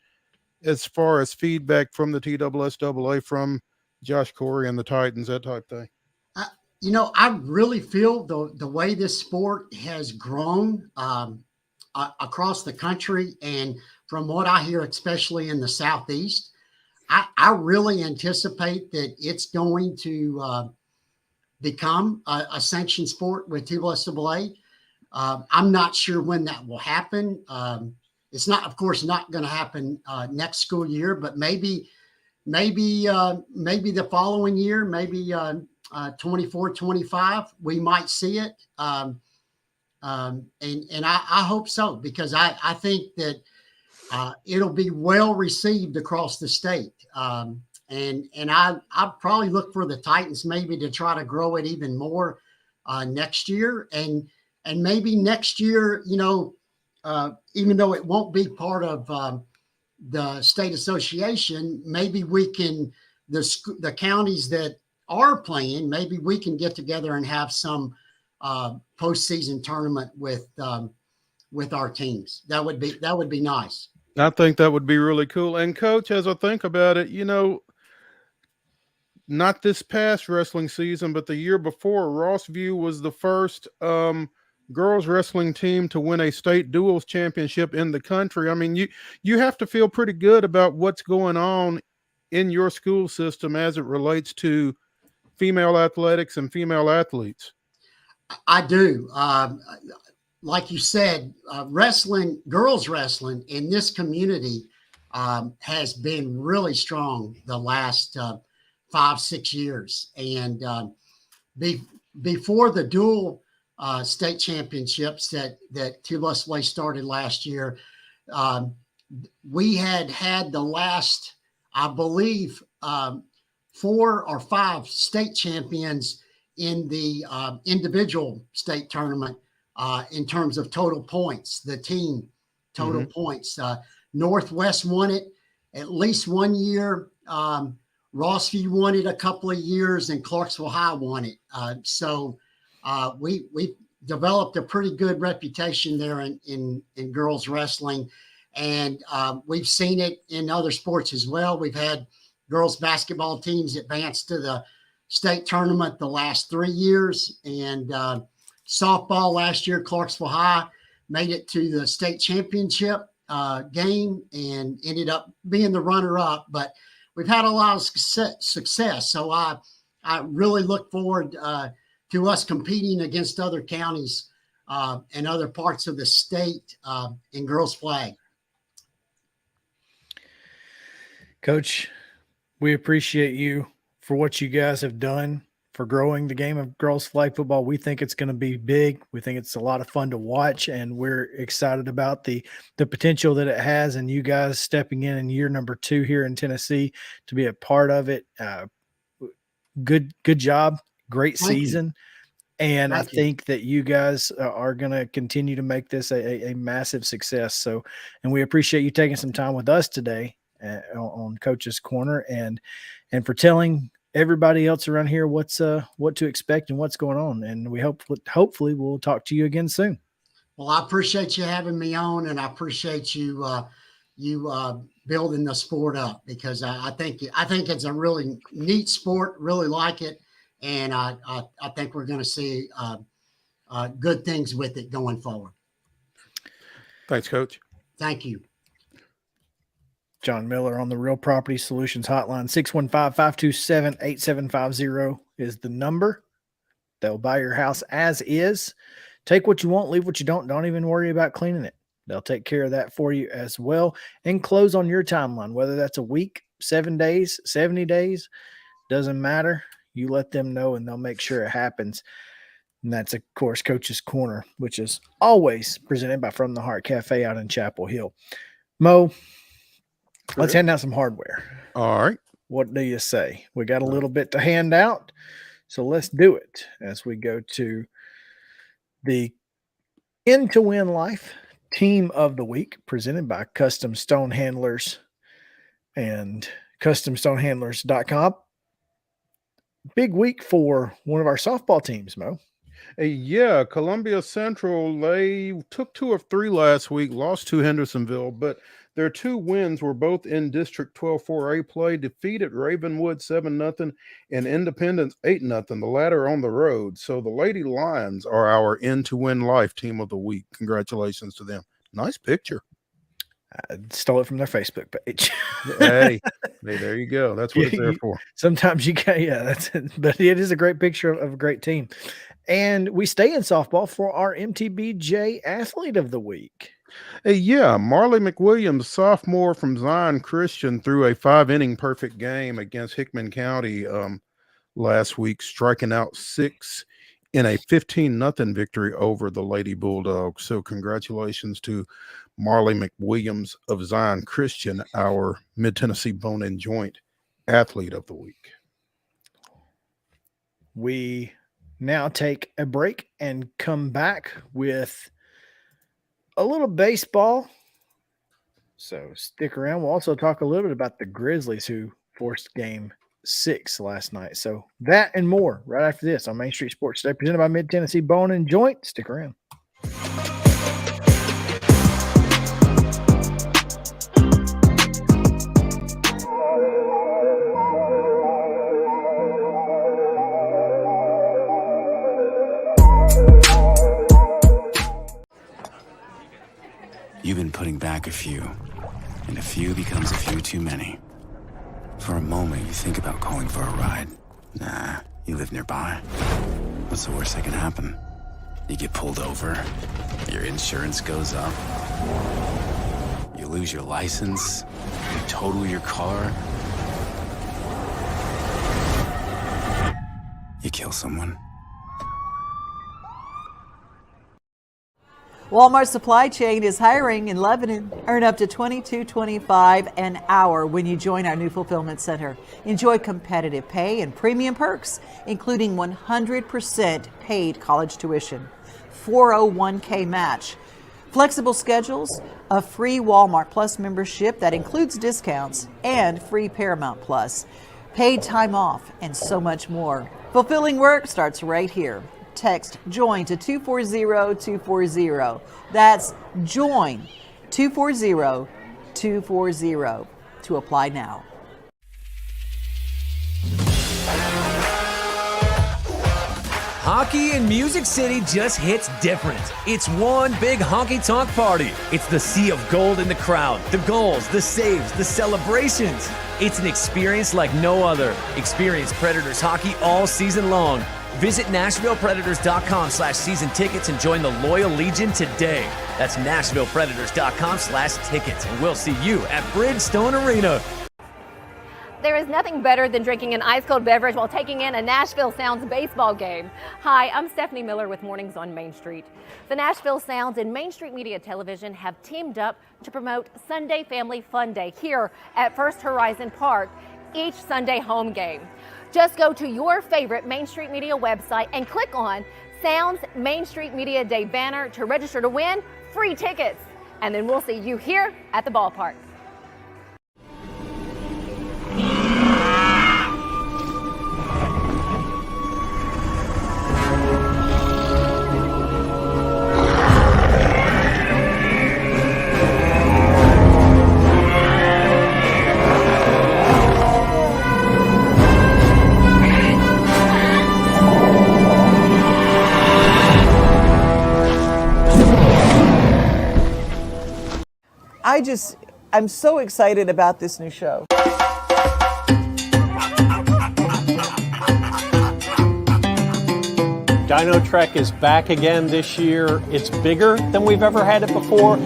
as far as feedback from the TSSAA, from Josh Corey and the Titans, that type thing? I really feel the way this sport has grown across the country, and from what I hear, especially in the Southeast, I really anticipate that it's going to become a sanctioned sport with TSSAA. I'm not sure when that will happen. It's not, of course, not going to happen next school year, but maybe the following year, maybe 24, 25, we might see it. And I hope so, because I think that it'll be well received across the state. And I'll probably look for the Titans maybe to try to grow it even more next year. And maybe next year, even though it won't be part of the state association, maybe we can, the counties that are playing, maybe we can get together and have some postseason tournament with our teams. That would be nice. I think that would be really cool. And Coach, as I think about it, not this past wrestling season, but the year before, Rossview was the first girls wrestling team to win a state duals championship in the country. I mean, you have to feel pretty good about what's going on in your school system as it relates to female athletics and female athletes. I do. Like you said, girls wrestling in this community has been really strong the last 5-6 years. And before the dual state championships that TSSAA started last year, we had the last, I believe, 4 or 5 state champions in the individual state tournament in terms of total points, the team total points. Northwest won it at least 1 year. Rossview won it a couple of years, and Clarksville High won it. So we developed a pretty good reputation there in girls wrestling. And we've seen it in other sports as well. We've had girls basketball teams advance to the state tournament the last 3 years. And softball last year, Clarksville High made it to the state championship game and ended up being the runner-up. But we've had a lot of success. So I really look forward to us competing against other counties and other parts of the state in girls flag. Coach, we appreciate you for what you guys have done for growing the game of girls flag football. We think it's going to be big. We think it's a lot of fun to watch, and we're excited about the potential that it has, and you guys stepping in year number 2 here in Tennessee to be a part of it. Good job. Great season. And I think that you guys are going to continue to make this a massive success. So, and we appreciate you taking some time with us today on Coach's Corner and for telling everybody else around here what to expect and what's going on. And we hopefully we'll talk to you again soon. Well, I appreciate you having me on, and I appreciate you building the sport up, because I think it's a really neat sport. Really like it, and I think we're going to see good things with it going forward. Thanks, Coach. Thank you. John Miller on the Real Property Solutions Hotline. 615-527-8750 is the number. They'll buy your house as is. Take what you want, leave what you don't. Don't even worry about cleaning it. They'll take care of that for you as well and close on your timeline, whether that's a week, 7 days, 70 days, doesn't matter. You let them know and they'll make sure it happens. And that's, of course, Coach's Corner, which is always presented by From the Heart Cafe out in Chapel Hill. Mo, let's hand out some hardware. All right. What do you say? We got a little bit to hand out, so let's do it as we go to the In to Win Life Team of the Week, presented by Custom Stone Handlers and CustomStoneHandlers.com. Big week for one of our softball teams, Mo. Yeah, Columbia Central, they took 2 of 3 last week, lost to Hendersonville, but their 2 wins were both in District 12 4A play, defeated Ravenwood 7-0 and Independence 8-0, the latter on the road. So the Lady Lions are our In to Win Life Team of the Week. Congratulations to them. Nice picture. I stole it from their Facebook page. Hey, there you go. That's what it's there for. Sometimes you can, that's it. But it is a great picture of a great team. And we stay in softball for our MTBJ Athlete of the Week. Yeah, Marley McWilliams, sophomore from Zion Christian, threw a 5-inning perfect game against Hickman County last week, striking out 6 in a 15-0 victory over the Lady Bulldogs. So congratulations to Marley McWilliams of Zion Christian, our Mid-Tennessee Bone and Joint Athlete of the Week. We now take a break and come back with a little baseball. So stick around. We'll also talk a little bit about the Grizzlies who forced game 6 last night. So that and more right after this on Main Street Sports Today, presented by Mid-Tennessee Bone and Joint. Stick around. You've been putting back a few, and a few becomes a few too many. For a moment, you think about calling for a ride. Nah, you live nearby. What's the worst that can happen? You get pulled over, your insurance goes up, you lose your license, you total your car, you kill someone. Walmart Supply Chain is hiring in Lebanon. Earn up to $22.25 an hour when you join our new fulfillment center. Enjoy competitive pay and premium perks, including 100% paid college tuition, 401k match, flexible schedules, a free Walmart Plus membership that includes discounts, and free Paramount Plus, paid time off, and so much more. Fulfilling work starts right here. Text JOIN to 240-240. That's JOIN 240-240 to apply now. Hockey in Music City just hits different. It's one big honky-tonk party. It's the sea of gold in the crowd, the goals, the saves, the celebrations. It's an experience like no other. Experience Predators hockey all season long. Visit NashvillePredators.com/season tickets and join the Loyal Legion today. That's NashvillePredators.com/tickets, and we'll see you at Bridgestone Arena. There is nothing better than drinking an ice-cold beverage while taking in a Nashville Sounds baseball game. Hi, I'm Stephanie Miller with Mornings on Main Street. The Nashville Sounds and Main Street Media Television have teamed up to promote Sunday Family Fun Day here at First Horizon Park each Sunday home game. Just go to your favorite Main Street Media website and click on Sounds Main Street Media Day banner to register to win free tickets. And then we'll see you here at the ballpark. I'm so excited about this new show. Dino Trek is back again this year. It's bigger than we've ever had it before.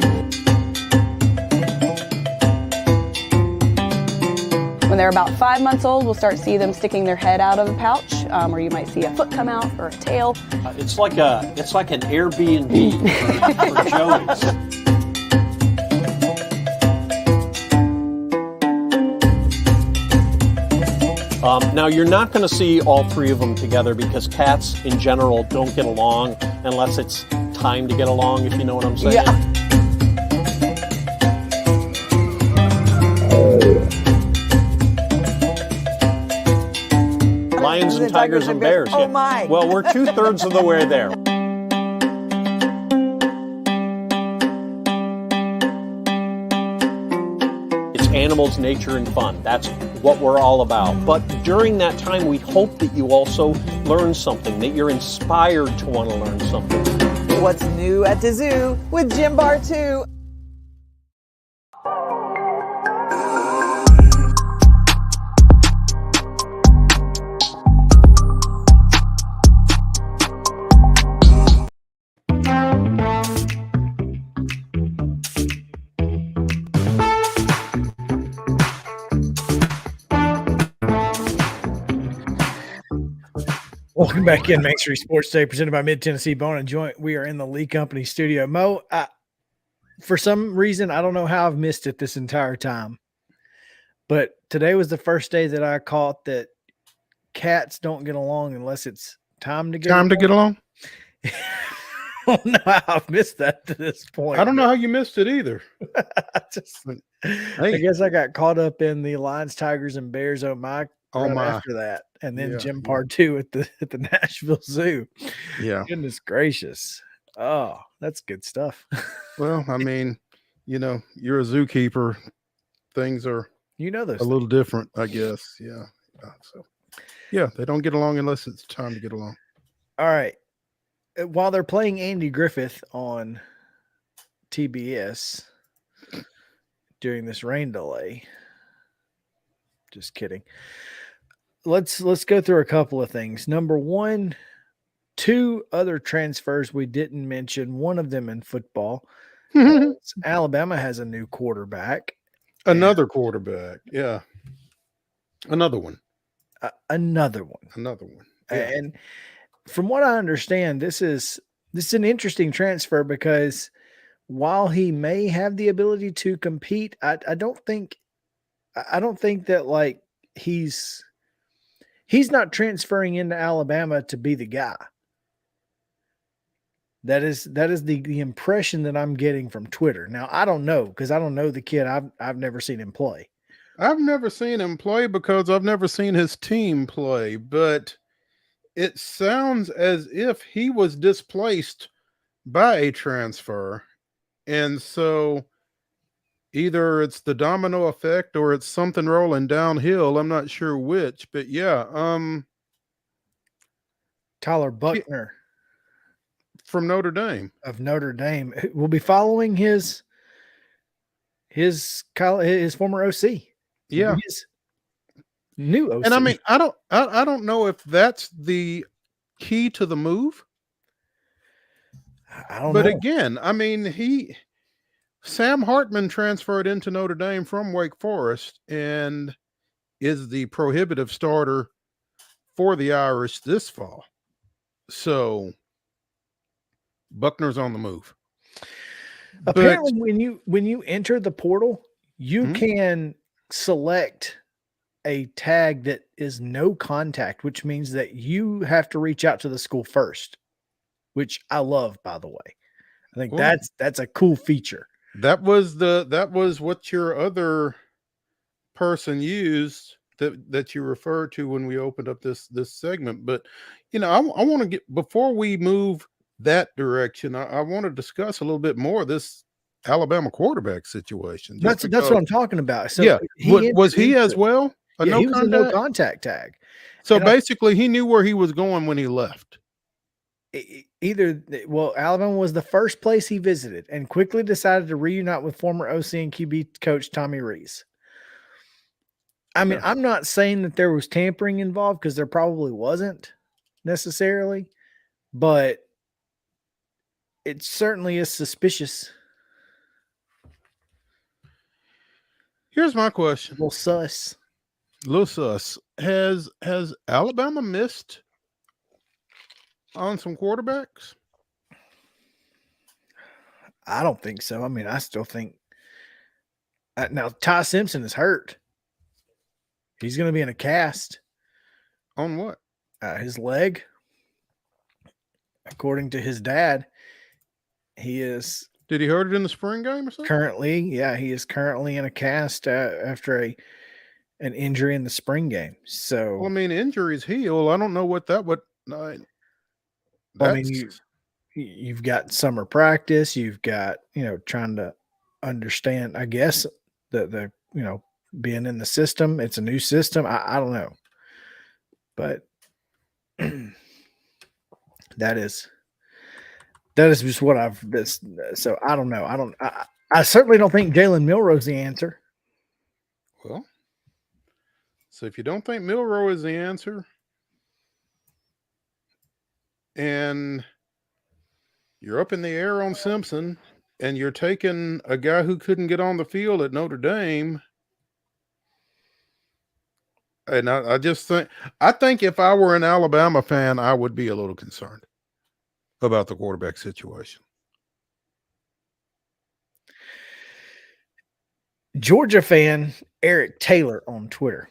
When they're about 5 months old, we'll start to see them sticking their head out of the pouch, or you might see a foot come out or a tail. It's like an Airbnb for Joey's. Now, you're not going to see all three of them together because cats in general don't get along unless it's time to get along, if you know what I'm saying. Yeah. Lions and tigers and bears. Oh, yeah. my. Well, we're 2/3 of the way there. It's animals, nature, and fun. That's what we're all about. But during that time, we hope that you also learn something, that you're inspired to want to learn something. What's new at the zoo with Jim Bar 2? Welcome back in Main Street Sports Day, presented by Mid-Tennessee Bone and Joint. We are in the Lee Company studio. Mo, for some reason, I don't know how I've missed it this entire time, but today was the first day that I caught that cats don't get along unless it's time to get along. To get along? I don't know how I've missed that to this point. I don't know how you missed it either. I guess I got caught up in the Lions, Tigers, and Bears after that, and then Jim Part 2 at the Nashville Zoo. Yeah. Goodness gracious. Oh, that's good stuff. Well, I mean, you're a zookeeper. Things are those a little different, I guess. Yeah. So yeah, they don't get along unless it's time to get along. All right. While they're playing Andy Griffith on TBS during this rain delay, just kidding. Let's go through a couple of things. Number one, 2 other transfers we didn't mention, one of them in football. Alabama has a new quarterback. Another quarterback. Yeah. Another one. Another one. Yeah. And from what I understand, this is an interesting transfer because while he may have the ability to compete, I don't think that like he's not transferring into Alabama to be the guy. That is the impression that I'm getting from Twitter. Now, I don't know because I don't know the kid. I've never seen him play. I've never seen him play because I've never seen his team play, but it sounds as if he was displaced by a transfer. And so either it's the domino effect or it's something rolling downhill. I'm not sure which, but yeah. Tyler Buckner from Notre Dame. Of Notre Dame. We'll be following his former OC. Yeah. His new OC. And I mean, I don't know if that's the key to the move. I don't know. But again, I mean, Sam Hartman transferred into Notre Dame from Wake Forest and is the prohibitive starter for the Irish this fall. So Buckner's on the move. Apparently, when you enter the portal, you can select a tag that is no contact, which means that you have to reach out to the school first, which I love, by the way. I think that's a cool feature. That was what your other person used that you referred to when we opened up this segment. But I want to get, before we move that direction, I want to discuss a little bit more this Alabama quarterback situation. That's what I'm talking about. So yeah, was he as well? He was a no contact tag. So basically, he knew where he was going when he left. Alabama was the first place he visited and quickly decided to reunite with former OC and QB coach Tommy Rees. I mean, I'm not saying that there was tampering involved because there probably wasn't necessarily, but it certainly is suspicious. Here's my question. Well, sus. little sus. Has Alabama missed on some quarterbacks? I don't think so. I mean, I still think now Ty Simpson is hurt. He's going to be in a cast. On what? His leg. According to his dad, he is. Did he hurt it in the spring game or something? Currently, yeah, he is currently in a cast after an injury in the spring game. So, well, I mean, injuries heal. I don't know what that would. I mean, you've got summer practice. You've got trying to understand. I guess the being in the system. It's a new system. I don't know, but that is just what I've this. So I don't know. I certainly don't think Jalen Milroe's the answer. Well, so if you don't think Milroe is the answer, and you're up in the air on Simpson, and you're taking a guy who couldn't get on the field at Notre Dame, and I just think if I were an Alabama fan, I would be a little concerned about the quarterback situation. Georgia fan Eric Taylor on Twitter.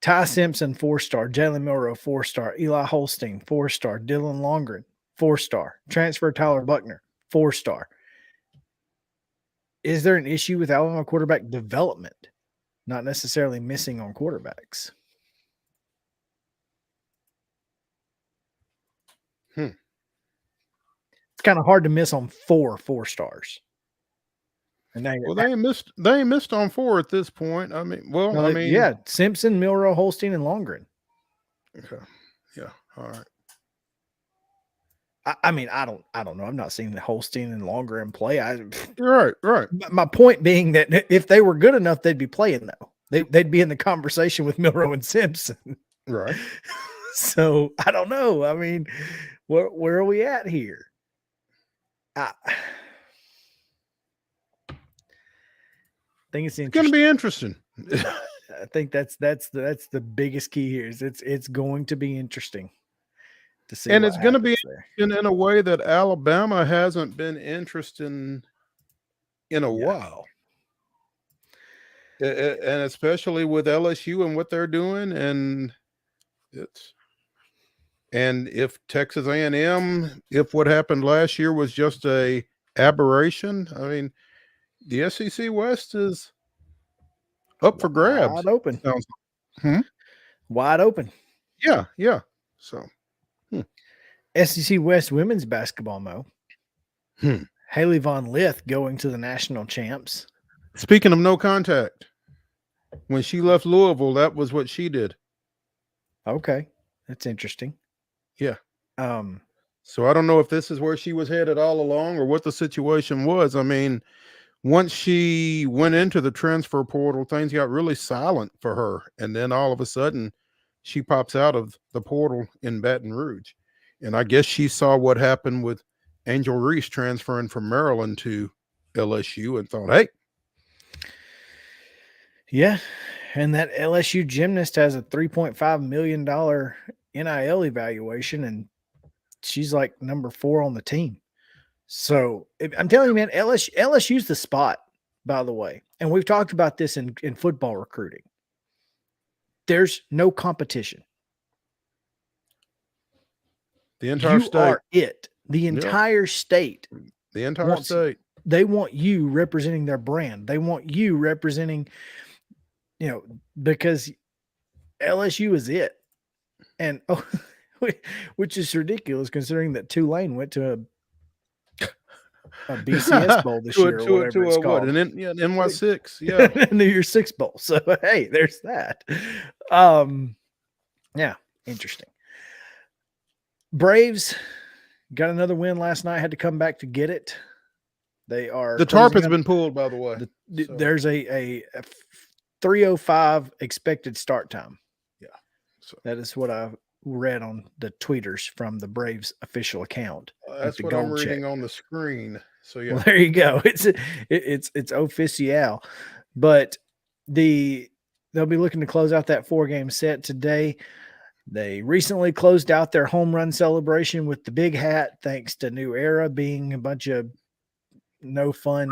Ty Simpson, 4-star. Jalen Milroe, 4-star. Eli Holstein, 4-star. Dylan Longren, 4-star. Transfer Tyler Buckner, 4-star. Is there an issue with Alabama quarterback development? Not necessarily missing on quarterbacks. It's kind of hard to miss on 4-stars. And now they ain't missed on 4 at this point. I mean, yeah, Simpson, Milroe, Holstein, and Longren. Okay. Yeah. All right. I mean, I don't know. I've not seen the Holstein and Longren play. Right. My point being that if they were good enough, they'd be playing though. They'd be in the conversation with Milroe and Simpson. Right. So I don't know. I mean, where are we at here? I think it's going to be interesting. I think that's the biggest key here. Is it's going to be interesting to see, and it's going to be in a way that Alabama hasn't been interested in a while, and especially with LSU and what they're doing, and if Texas A&M, if what happened last year was just a aberration, I mean, the SEC West is up for grabs. Wide open. Wide open. Yeah. So, SEC West women's basketball, Mo. Haley Von Lith going to the national champs. Speaking of no contact, when she left Louisville, that was what she did. Okay, that's interesting. Yeah. So I don't know if this is where she was headed all along or what the situation was. I mean, once she went into the transfer portal, things got really silent for her. And then all of a sudden, she pops out of the portal in Baton Rouge. And I guess she saw what happened with Angel Reese transferring from Maryland to LSU and thought, hey. Yeah. And that LSU gymnast has a $3.5 million NIL evaluation, and she's like number 4 on the team. So I'm telling you, man, LSU's the spot, by the way. And we've talked about this in football recruiting. There's no competition. The entire state. You are it. The entire state. The entire state. They want you representing their brand. They want you representing, because LSU is it. And which is ridiculous considering that Tulane went to a BCS bowl this year, or whatever it's called. An NY6, yeah, New Year's 6 bowl. So hey, there's that. Yeah, interesting. Braves got another win last night. Had to come back to get it. They are the tarp has been pulled, by the way. There's a 3:05 expected start time. Yeah, so that is what I read on the tweeters from the Braves official account. That's what I'm reading on the screen. So yeah, well, there you go. It's official, but the they'll be looking to close out that 4-game set today. They recently closed out their home run celebration with the big hat, thanks to New Era being a bunch of no fun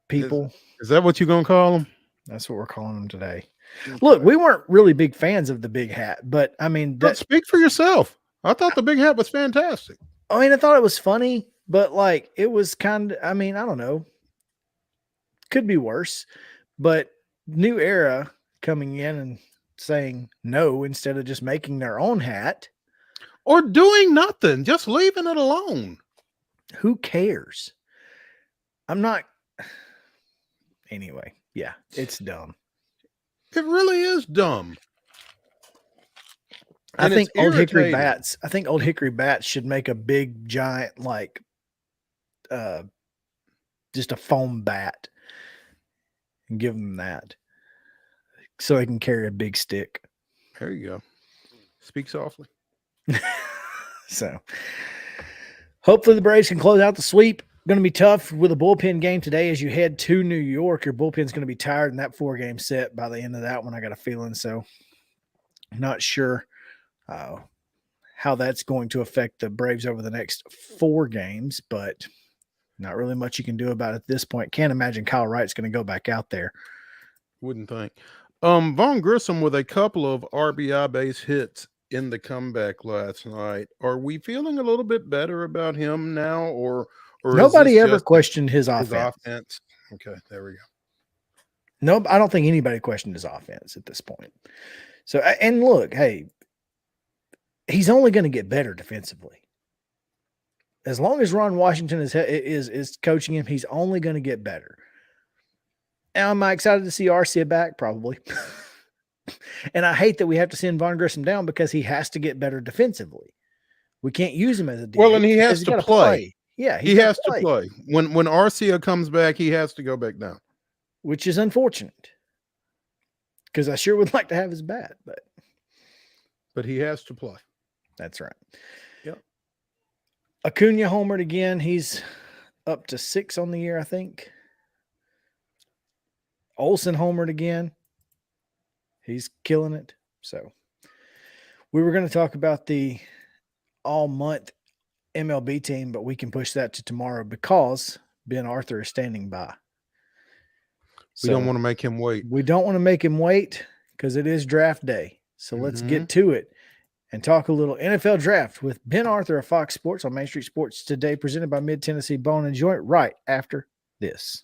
people. Is that what you're going to call them? That's what we're calling them today. Look, we weren't really big fans of the big hat, but I mean, speak for yourself. I thought the big hat was fantastic. I mean, I thought it was funny, but like it was kind of, I mean, I don't know. Could be worse, but New Era coming in and saying no instead of just making their own hat or doing nothing, just leaving it alone. Who cares? I'm not. Anyway, yeah, it's dumb. It really is dumb. I think Old Hickory Bats should make a big giant, like, just a foam bat and give them that so they can carry a big stick. There you go. Speak softly. So hopefully the Braves can close out the sweep. Going to be tough with a bullpen game today as you head to New York. Your bullpen's going to be tired in that 4-game set by the end of that one, I got a feeling. So I'm not sure how that's going to affect the Braves over the next 4 games, but not really much you can do about it at this point. Can't imagine Kyle Wright's going to go back out there. Wouldn't think. Vaughn Grissom with a couple of RBI base hits in the comeback last night. Are we feeling a little bit better about him now, or nobody ever questioned his offense? Okay, there we go. No, I don't think anybody questioned his offense at this point. So, and look, hey, he's only going to get better defensively. As long as Ron Washington is coaching him, he's only going to get better. Now, am I excited to see Arcia back? Probably. And I hate that we have to send Vaughn Grissom down because he has to get better defensively. We can't use him as a DH. Well, and he has to play. Yeah, he has to play. When Arcia comes back, he has to go back down, which is unfortunate because I sure would like to have his bat, but he has to play. That's right. Yep. Acuna homered again. He's up to 6 on the year, I think. Olsen homered again. He's killing it. So we were going to talk about the all-month MLB team, but we can push that to tomorrow because Ben Arthur is standing by. We don't want to make him wait. We don't want to make him wait because it is draft day. So let's get to it and talk a little NFL draft with Ben Arthur of Fox Sports on Main Street Sports Today, presented by Mid-Tennessee Bone and Joint, right after this.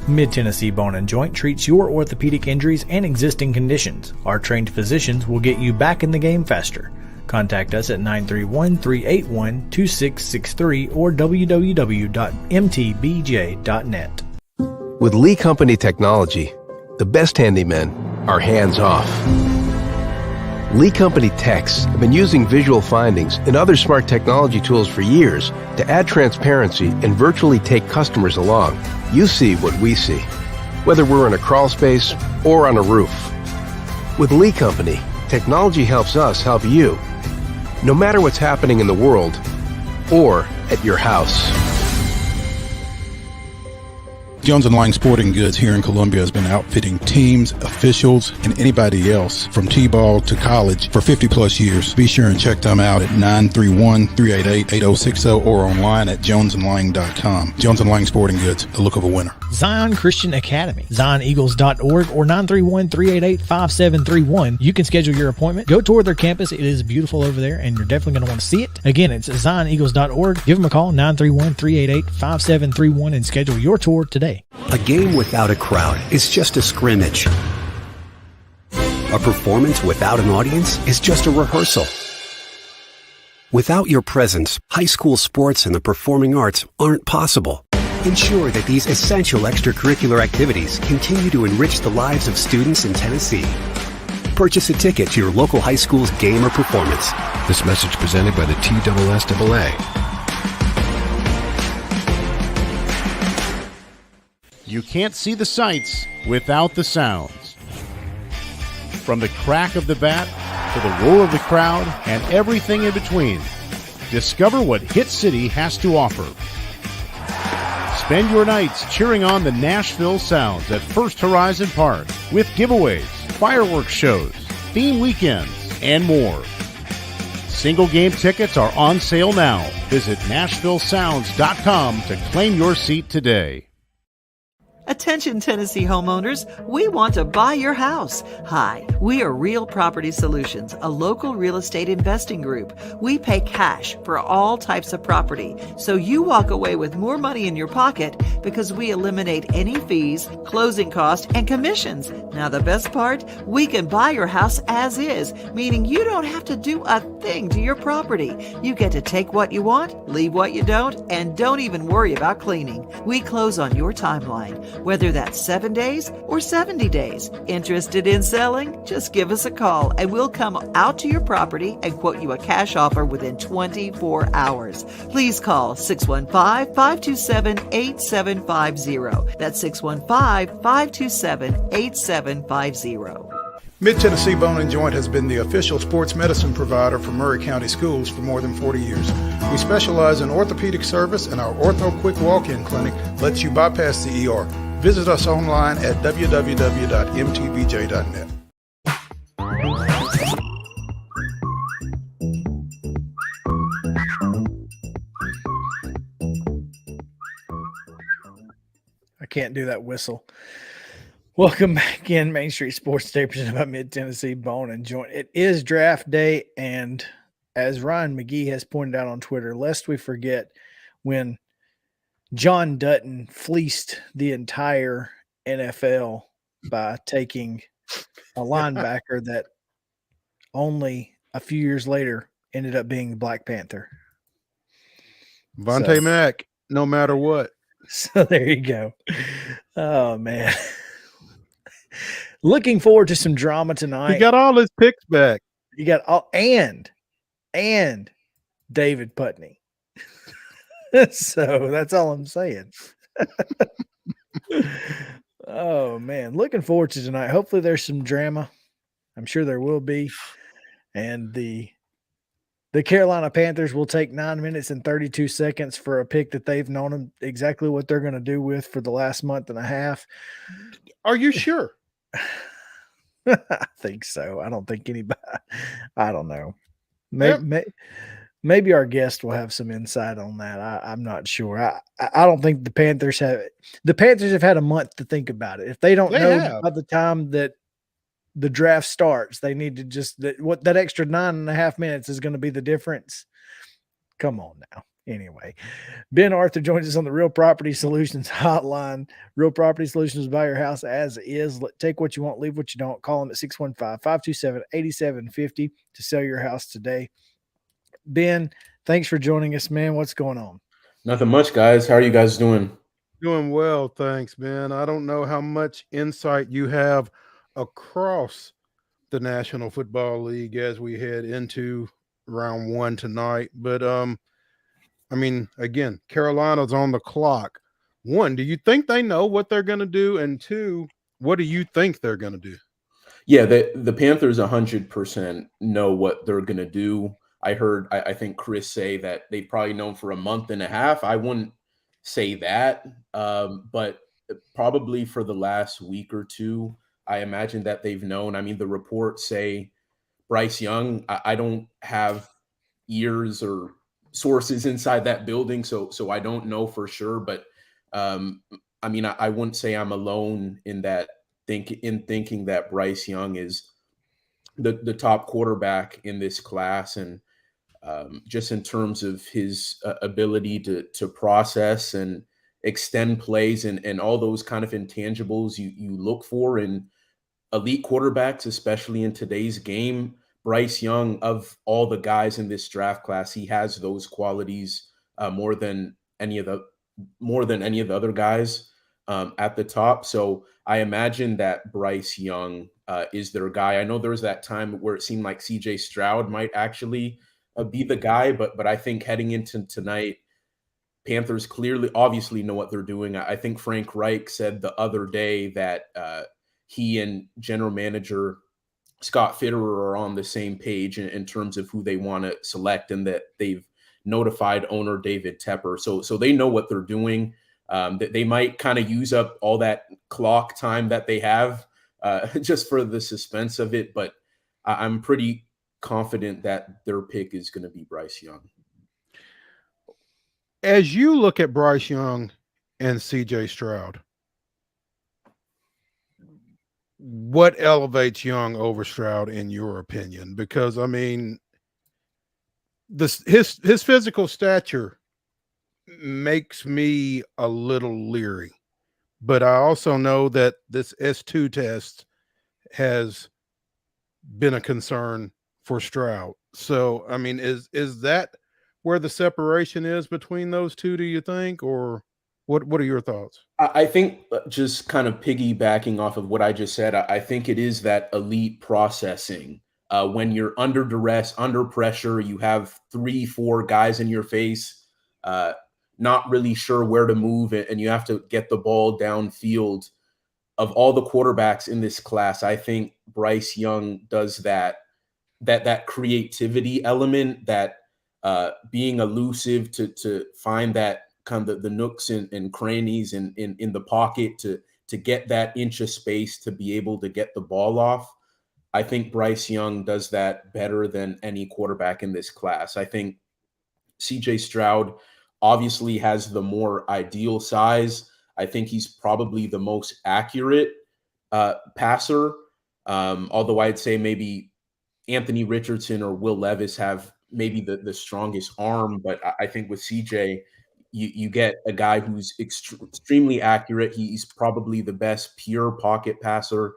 Mid-Tennessee Bone and Joint treats your orthopedic injuries and existing conditions. Our trained physicians will get you back in the game faster. Contact us at 931-381-2663 or www.mtbj.net. With Lee Company technology, the best handymen are hands-off. Lee Company techs have been using visual findings and other smart technology tools for years to add transparency and virtually take customers along. You see what we see, whether we're in a crawl space or on a roof. With Lee Company, technology helps us help you, no matter what's happening in the world or at your house. Jones & Lang Sporting Goods here in Columbia has been outfitting teams, officials, and anybody else from T-ball to college for 50 plus years. Be sure and check them out at 931-388-8060 or online at jonesandlang.com. Jones & Lang Sporting Goods, the look of a winner. Zion Christian Academy, ZionEagles.org or 931-388-5731. You can schedule your appointment. Go tour their campus. It is beautiful over there, and you're definitely going to want to see it. Again, it's ZionEagles.org. Give them a call, 931-388-5731, and schedule your tour today. A game without a crowd is just a scrimmage. A performance without an audience is just a rehearsal. Without your presence, high school sports and the performing arts aren't possible. Ensure that these essential extracurricular activities continue to enrich the lives of students in Tennessee. Purchase a ticket to your local high school's game or performance. This message presented by the TSSAA. You can't see the sights without the sounds. From the crack of the bat to the roar of the crowd and everything in between, discover what Hit City has to offer. Spend your nights cheering on the Nashville Sounds at First Horizon Park with giveaways, fireworks shows, theme weekends, and more. Single game tickets are on sale now. Visit NashvilleSounds.com to claim your seat today. Attention Tennessee homeowners, we want to buy your house. Hi, we are Real Property Solutions, a local real estate investing group. We pay cash for all types of property, so you walk away with more money in your pocket because we eliminate any fees, closing costs, and commissions. Now the best part, we can buy your house as is, meaning you don't have to do a thing to your property. You get to take what you want, leave what you don't, and don't even worry about cleaning. We close on your timeline, whether that's 7 days or 70 days. Interested in selling? Just give us a call and we'll come out to your property and quote you a cash offer within 24 hours. Please call 615-527-8750. That's 615-527-8750. Mid-Tennessee Bone and Joint has been the official sports medicine provider for Maury County Schools for more than 40 years. We specialize in orthopedic service, and our Ortho Quick Walk-In Clinic lets you bypass the ER. Visit us online at www.mtbj.net. I can't do that whistle. Welcome back in Main Street Sports Station about Mid-Tennessee Bone and Joint. It is draft day, and as Ryan McGee has pointed out on Twitter, lest we forget, when John Dutton fleeced the entire NFL by taking a linebacker that only a few years later ended up being the Black Panther. Vontae Mack, no matter what. So there you go. Oh, man. Looking forward to some drama tonight. He got all his picks back. You got all and David Putney. So that's all I'm saying. Oh man, looking forward to tonight. Hopefully there's some drama. I'm sure there will be. And the Carolina Panthers will take 9 minutes and 32 seconds for a pick that they've known exactly what they're going to do with for the last month and a half. Are you sure? I think so. I don't think anybody. I don't know. Maybe our guest will have some insight on that. I'm not sure. I don't think the Panthers have. The Panthers have had a month to think about it. If they don't know by the time that the draft starts, they need to just that extra 9.5 minutes is going to be the difference. Come on now. Anyway, Ben Arthur joins us on the Real Property Solutions hotline. Real Property Solutions, buy your house as is. Take what you want, leave what you don't. Call them at 615-527-8750 to sell your house today. Ben, thanks for joining us, man. What's going on? Nothing much, guys. How are you guys doing? Doing well, thanks, man. I don't know how much insight you have across the National Football League as we head into round one tonight, but I mean, again, Carolina's on the clock. One, do you think they know what they're going to do? And two, what do you think they're going to do? Yeah, the Panthers 100% know what they're going to do. I heard, I think Chris say that they've probably known for a month and a half. I wouldn't say that, but probably for the last week or two, I imagine that they've known. I mean, the reports say Bryce Young, I don't have ears or sources inside that building, so I don't know for sure, but I mean, I wouldn't say I'm alone in that thinking that Bryce Young is the top quarterback in this class, and just in terms of his ability to process and extend plays and all those kind of intangibles you look for in elite quarterbacks, especially in today's game. Bryce Young, of all the guys in this draft class, he has those qualities more than any of the other guys at the top. So I imagine that Bryce Young is their guy. I know there was that time where it seemed like CJ Stroud might actually be the guy, but I think heading into tonight, Panthers clearly, obviously know what they're doing. I think Frank Reich said the other day that he and general manager Scott Fitterer are on the same page in terms of who they want to select, and that they've notified owner David Tepper. So they know what they're doing. That they might kind of use up all that clock time that they have just for the suspense of it. But I'm pretty confident that their pick is going to be Bryce Young. As you look at Bryce Young and CJ Stroud, what elevates Young over Stroud in your opinion? Because I mean, his physical stature makes me a little leery, but I also know that this S2 test has been a concern for Stroud. So I mean, is that where the separation is between those two, do you think, or what are your thoughts? I think just kind of piggybacking off of what I just said, I think it is that elite processing. When you're under duress, under pressure, you have 3-4 guys in your face, not really sure where to move it, and you have to get the ball downfield. Of all the quarterbacks in this class, I think Bryce Young does that creativity element, that being elusive to find that kind of the nooks and crannies in the pocket to get that inch of space to be able to get the ball off. I think Bryce Young does that better than any quarterback in this class. I think CJ Stroud obviously has the more ideal size. I think he's probably the most accurate passer. Although I'd say maybe Anthony Richardson or Will Levis have maybe the strongest arm, but I think with CJ, you get a guy who's extremely accurate. He's probably the best pure pocket passer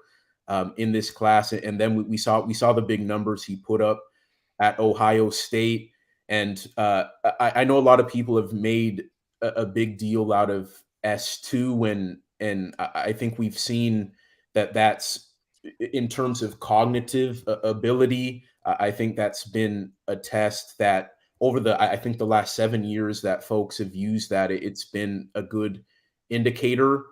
in this class. And then we saw the big numbers he put up at Ohio State. And I know a lot of people have made a big deal out of S2, and I think we've seen that's in terms of cognitive ability. I think that's been a test that over I think the last 7 years that folks have used that, it's been a good indicator.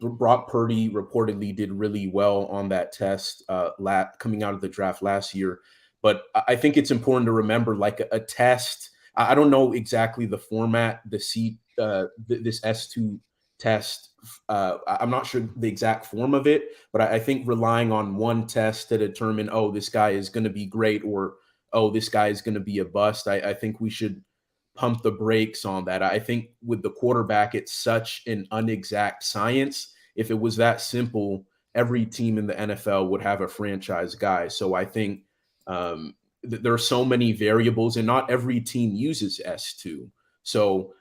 Brock Purdy reportedly did really well on that test coming out of the draft last year. But I think it's important to remember, like a test, I don't know exactly the format, this S2 test. I'm not sure the exact form of it, but I think relying on one test to determine, oh, this guy is going to be great, or, oh, this guy is going to be a bust, I think we should pump the brakes on that. I think with the quarterback, it's such an unexact science. If it was that simple, every team in the NFL would have a franchise guy. So I think there are so many variables, and not every team uses S2. So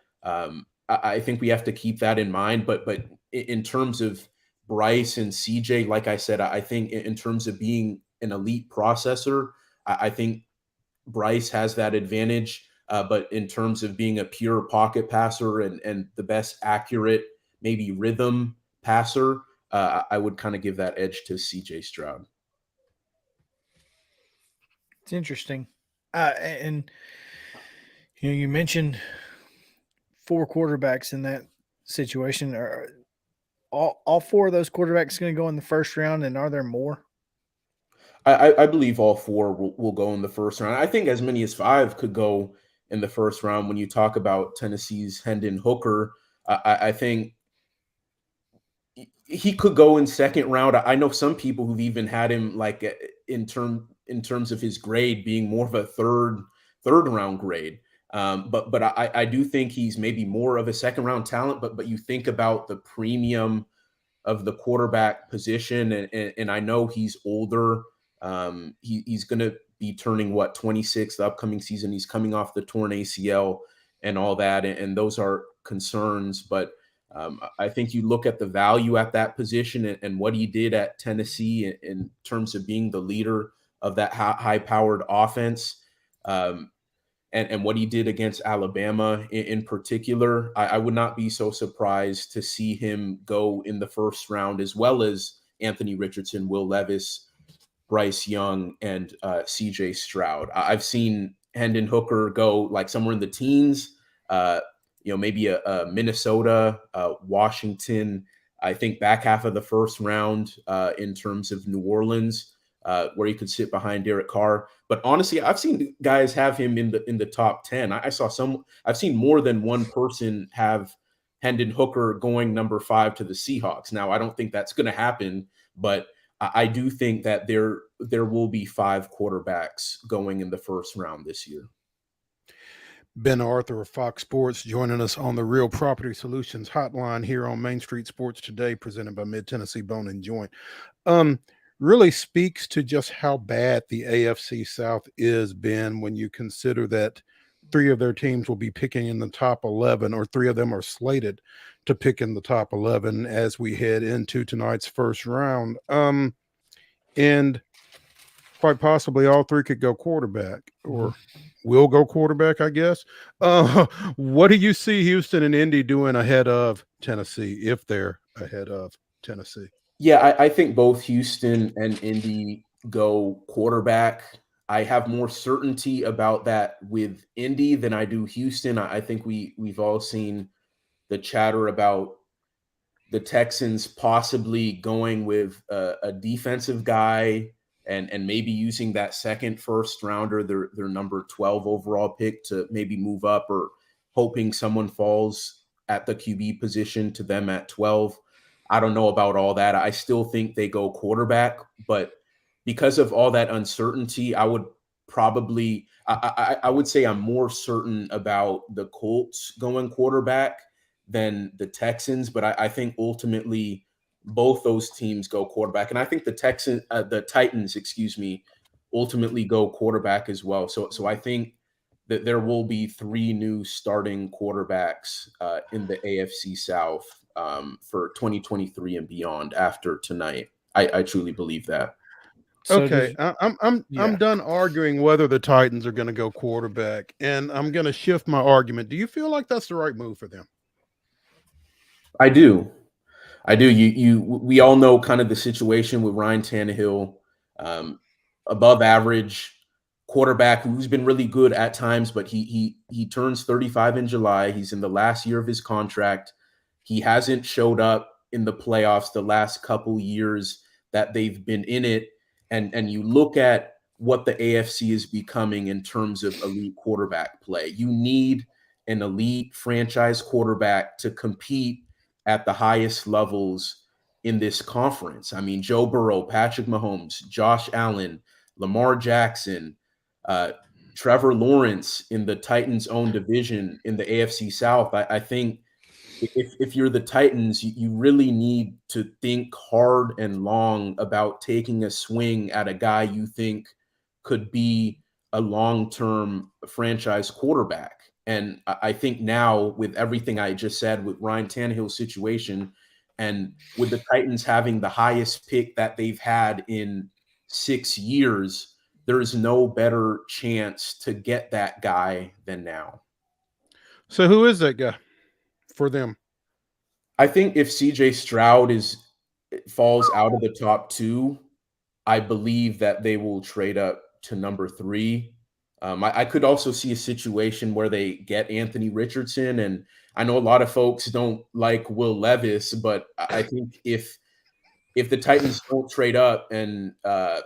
I think we have to keep that in mind. But in terms of Bryce and CJ, like I said, I think in terms of being an elite processor, I think Bryce has that advantage. But in terms of being a pure pocket passer and the best accurate, maybe rhythm passer, I would kind of give that edge to CJ Stroud. It's interesting. And you mentioned 4 quarterbacks in that situation. Are all 4 of those quarterbacks going to go in the first round, and are there more? I believe all 4 will go in the first round. I think as many as 5 could go in the first round. When you talk about Tennessee's Hendon Hooker, I think he could go in second round. I know some people who've even had him like in terms of his grade being more of a third round grade. But I do think he's maybe more of a second round talent. But you think about the premium of the quarterback position, and I know he's older. He's going to be turning 26 the upcoming season. He's coming off the torn ACL and all that, and those are concerns. But I think you look at the value at that position and what he did at Tennessee in terms of being the leader of that high-powered offense, and what he did against Alabama in particular. I would not be so surprised to see him go in the first round, as well as Anthony Richardson, Will Levis, Bryce Young, and CJ Stroud. I've seen Hendon Hooker go like somewhere in the teens. maybe a Minnesota, Washington. I think back half of the first round in terms of New Orleans, where he could sit behind Derek Carr. But honestly, I've seen guys have him in the top 10. I've seen more than one person have Hendon Hooker going number 5 to the Seahawks. Now, I don't think that's going to happen, but I do think that there will be 5 quarterbacks going in the first round this year. Ben Arthur of Fox Sports joining us on the Real Property Solutions hotline here on Main Street Sports Today, presented by Mid-Tennessee Bone and Joint. Really speaks to just how bad the AFC South is, Ben, when you consider that 3 of their teams will be picking in the top 11, or 3 of them are slated to pick in the top 11 as we head into tonight's first round. And quite possibly all 3 could go quarterback, or will go quarterback, I guess. What do you see Houston and Indy doing ahead of Tennessee, if they're ahead of Tennessee? Yeah, I think both Houston and Indy go quarterback. I have more certainty about that with Indy than I do Houston. I think we've all seen the chatter about the Texans possibly going with a defensive guy and maybe using that second first rounder, their number 12 overall pick, to maybe move up, or hoping someone falls at the QB position to them at 12. I don't know about all that. I still think they go quarterback, but because of all that uncertainty, I would probably, I would say I'm more certain about the Colts going quarterback than the Texans, but I think ultimately both those teams go quarterback. And I think the Titans, ultimately go quarterback as well. So I think that there will be 3 new starting quarterbacks in the AFC South for 2023 and beyond after tonight. I truly believe that. Okay, I'm done arguing whether the Titans are going to go quarterback, and I'm going to shift my argument. Do you feel like that's the right move for them? I do. We all know kind of the situation with Ryan Tannehill, above average quarterback who's been really good at times, but he turns 35 in July. He's in the last year of his contract. He hasn't showed up in the playoffs the last couple years that they've been in it. And you look at what the AFC is becoming in terms of elite quarterback play. You need an elite franchise quarterback to compete at the highest levels in this conference. I mean, Joe Burrow, Patrick Mahomes, Josh Allen, Lamar Jackson, Trevor Lawrence in the Titans' own division in the AFC South. I think if you're the Titans, you really need to think hard and long about taking a swing at a guy you think could be a long-term franchise quarterback. And I think now, with everything I just said with Ryan Tannehill's situation, and with the Titans having the highest pick that they've had in 6 years, there is no better chance to get that guy than now. So who is that guy for them? I think if CJ Stroud falls out of the top 2, I believe that they will trade up to number 3. I could also see a situation where they get Anthony Richardson, and I know a lot of folks don't like Will Levis, but I think if the Titans don't trade up and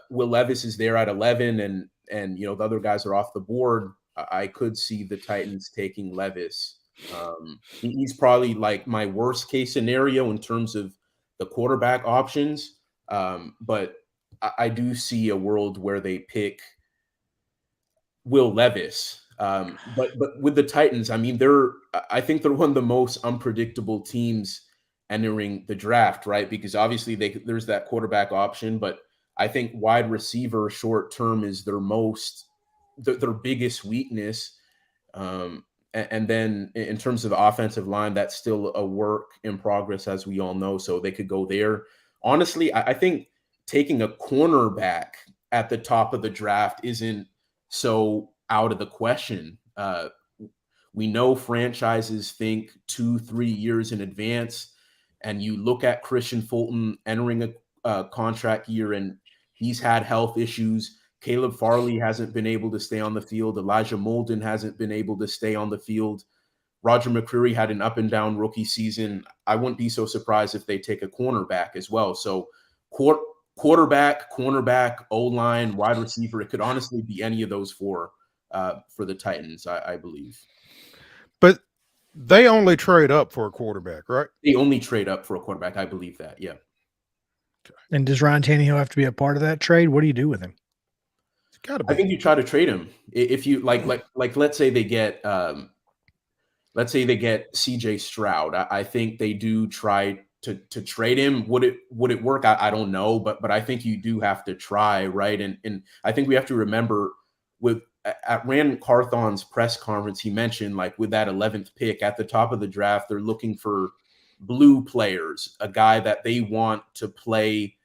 Will Levis is there at 11, and the other guys are off the board, I could see the Titans taking Levis. He's probably like my worst case scenario in terms of the quarterback options, but I do see a world where they pick Will Levis. But with the Titans, I mean, I think they're one of the most unpredictable teams entering the draft, right? Because obviously there's that quarterback option, but I think wide receiver short term is their biggest weakness. And then in terms of the offensive line, that's still a work in progress, as we all know. So they could go there. Honestly, I think taking a cornerback at the top of the draft isn't so out of the question. We know franchises think 2-3 years in advance, and you look at Christian Fulton entering a contract year, and he's had health issues. Caleb Farley hasn't been able to stay on the field. Elijah Molden hasn't been able to stay on the field. Roger McCreary had an up and down rookie season. I wouldn't be so surprised if they take a cornerback as well. So quarterback, cornerback, O-line, wide receiver, it could honestly be any of those four for the Titans, I believe. But they only trade up for a quarterback, right? They only trade up for a quarterback. I believe that. Yeah. And does Ryan Tannehill have to be a part of that trade? What do you do with him? It's gotta be. I think you try to trade him. If you like let's say they get CJ Stroud. I think they do try to trade him. Would it work? I don't know, but I think you do have to try, right? And I think we have to remember at Rand Carthon's press conference, he mentioned like with that 11th pick at the top of the draft, they're looking for blue players, a guy that they want to play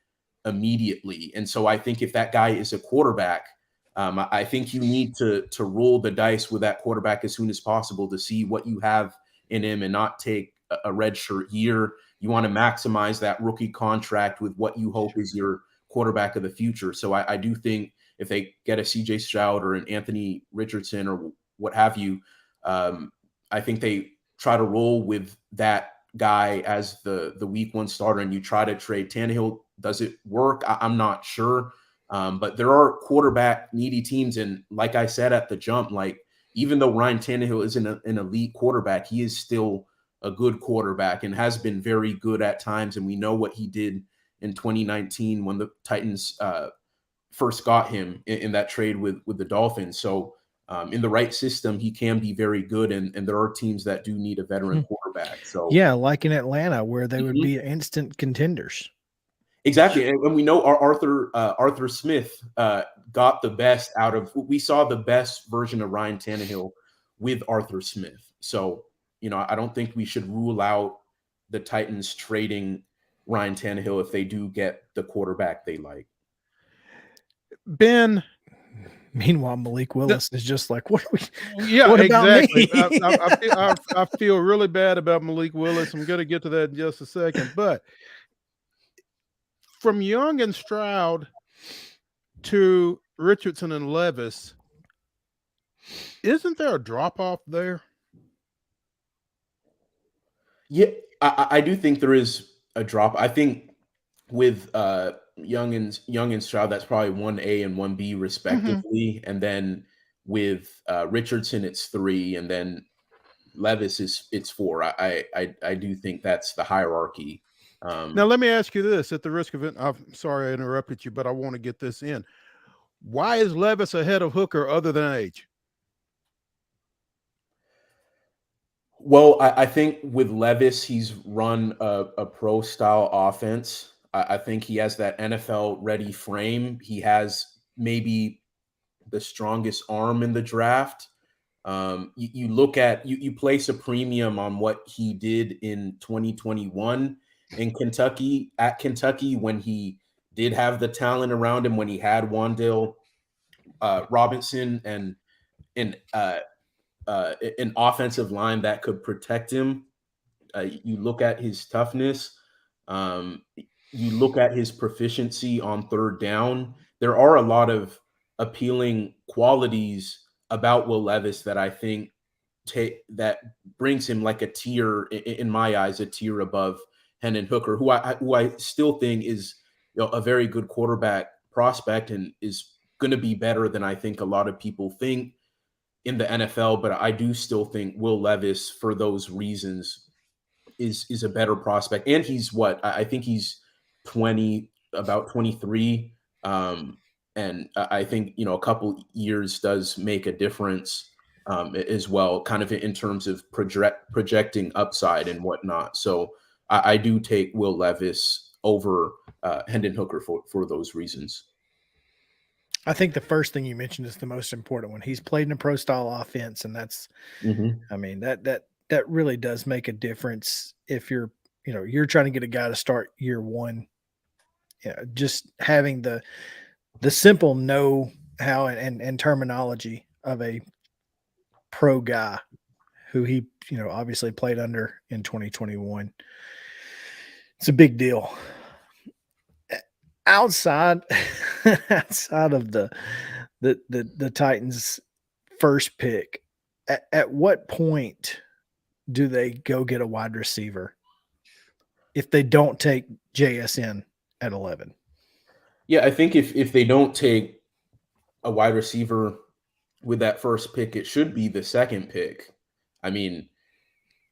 immediately. And so I think if that guy is a quarterback, I think you need to roll the dice with that quarterback as soon as possible to see what you have in him and not take a redshirt year. You want to maximize that rookie contract with what you hope is your quarterback of the future. So I do think if they get a CJ Stroud or an Anthony Richardson or what have you, I think they try to roll with that guy as the week one starter and you try to trade Tannehill. Does it work? I'm not sure. But there are quarterback needy teams. And like I said at the jump, like even though Ryan Tannehill isn't an elite quarterback, he is still a good quarterback and has been very good at times. And we know what he did in 2019 when the Titans first got him in that trade with the Dolphins. So in the right system, he can be very good. And there are teams that do need a veteran quarterback. So yeah, like in Atlanta where they would be instant contenders. Exactly. And we know Arthur Smith got the best out of, we saw the best version of Ryan Tannehill with Arthur Smith. So, I don't think we should rule out the Titans trading Ryan Tannehill if they do get the quarterback they like. Ben. Meanwhile, Malik Willis is just like, what are we? Yeah, what exactly. About me? I feel really bad about Malik Willis. I'm going to get to that in just a second. But from Young and Stroud to Richardson and Levis, isn't there a drop-off there? Yeah, I do think there is a drop. I think with Young and Stroud, that's probably 1A and 1B respectively. And then with Richardson, it's 3. And then Levis it's 4. I do think that's the hierarchy. Now, let me ask you this at the risk of it. I'm sorry I interrupted you, but I want to get this in. Why is Levis ahead of Hooker other than age? Well, I think with Levis, he's run a pro-style offense. I think he has that NFL-ready frame. He has maybe the strongest arm in the draft. You look at you place a premium on what he did in 2021 in Kentucky when he did have the talent around him, when he had Wan'Dale Robinson and an offensive line that could protect him. You look at his toughness. You look at his proficiency on third down. There are a lot of appealing qualities about Will Levis that I think that brings him like a tier, in my eyes, a tier above Hendon Hooker, who I still think is a very good quarterback prospect and is going to be better than I think a lot of people think in the NFL. But I do still think Will Levis, for those reasons, is a better prospect. And he's I think he's about 23. And I think, a couple years does make a difference as well, kind of in terms of projecting upside and whatnot. So I do take Will Levis over Hendon Hooker for those reasons. I think the first thing you mentioned is the most important one. He's played in a pro style offense, and that's, I mean, that really does make a difference if you're trying to get a guy to start year one. Just having the simple know-how and terminology of a pro guy who he, obviously played under in 2021. It's a big deal. Outside of the Titans' first pick, at what point do they go get a wide receiver if they don't take JSN at 11? Yeah, I think if they don't take a wide receiver with that first pick, it should be the second pick. I mean,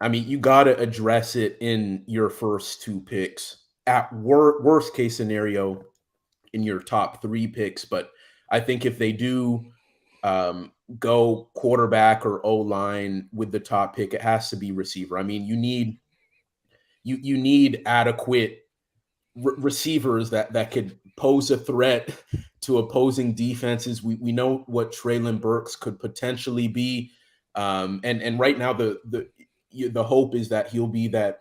you got to address it in your first two picks. At worst case scenario, in your top three picks. But I think if they do go quarterback or O-line with the top pick, it has to be receiver. I mean, you need adequate receivers that could pose a threat to opposing defenses. We know what Treylon Burks could potentially be, and right now the hope is that he'll be that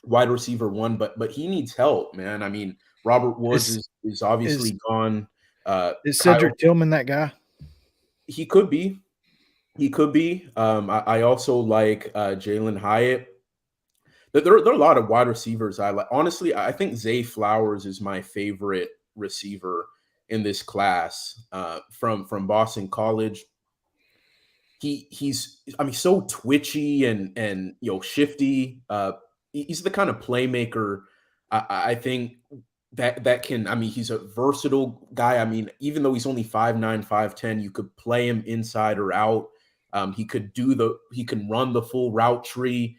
wide receiver one, but he needs help, man. I mean, Robert Woods is obviously gone. Is Cedric Tillman that guy? He could be. He could be. I also like Jalen Hyatt. There are a lot of wide receivers I like. Honestly, I think Zay Flowers is my favorite receiver in this class from Boston College. He's so twitchy and shifty. He's the kind of playmaker I think that can, he's a versatile guy. I mean, even though he's only 5'9", 5'10", you could play him inside or out. He can run the full route tree.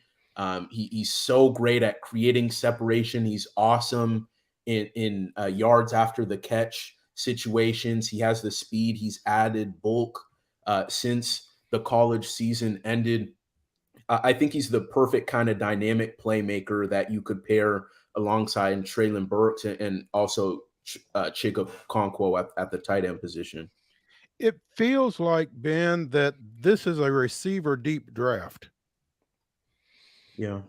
He's so great at creating separation. He's awesome in yards after the catch situations. He has the speed. He's added bulk since the college season ended. I think he's the perfect kind of dynamic playmaker that you could pair alongside Treylon Burks and also Chika Okonkwo at the tight end position. It feels like, Ben, that this is a receiver deep draft. Yeah.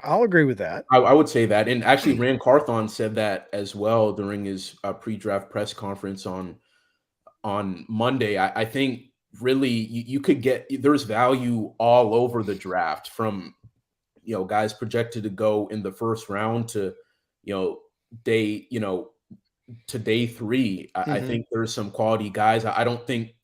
I'll agree with that. I would say that. And actually, Rand Carthon said that as well during his pre-draft press conference on Monday. I think really you could there's value all over the draft, from guys projected to go in the first round to day three. I think there's some quality guys. I don't think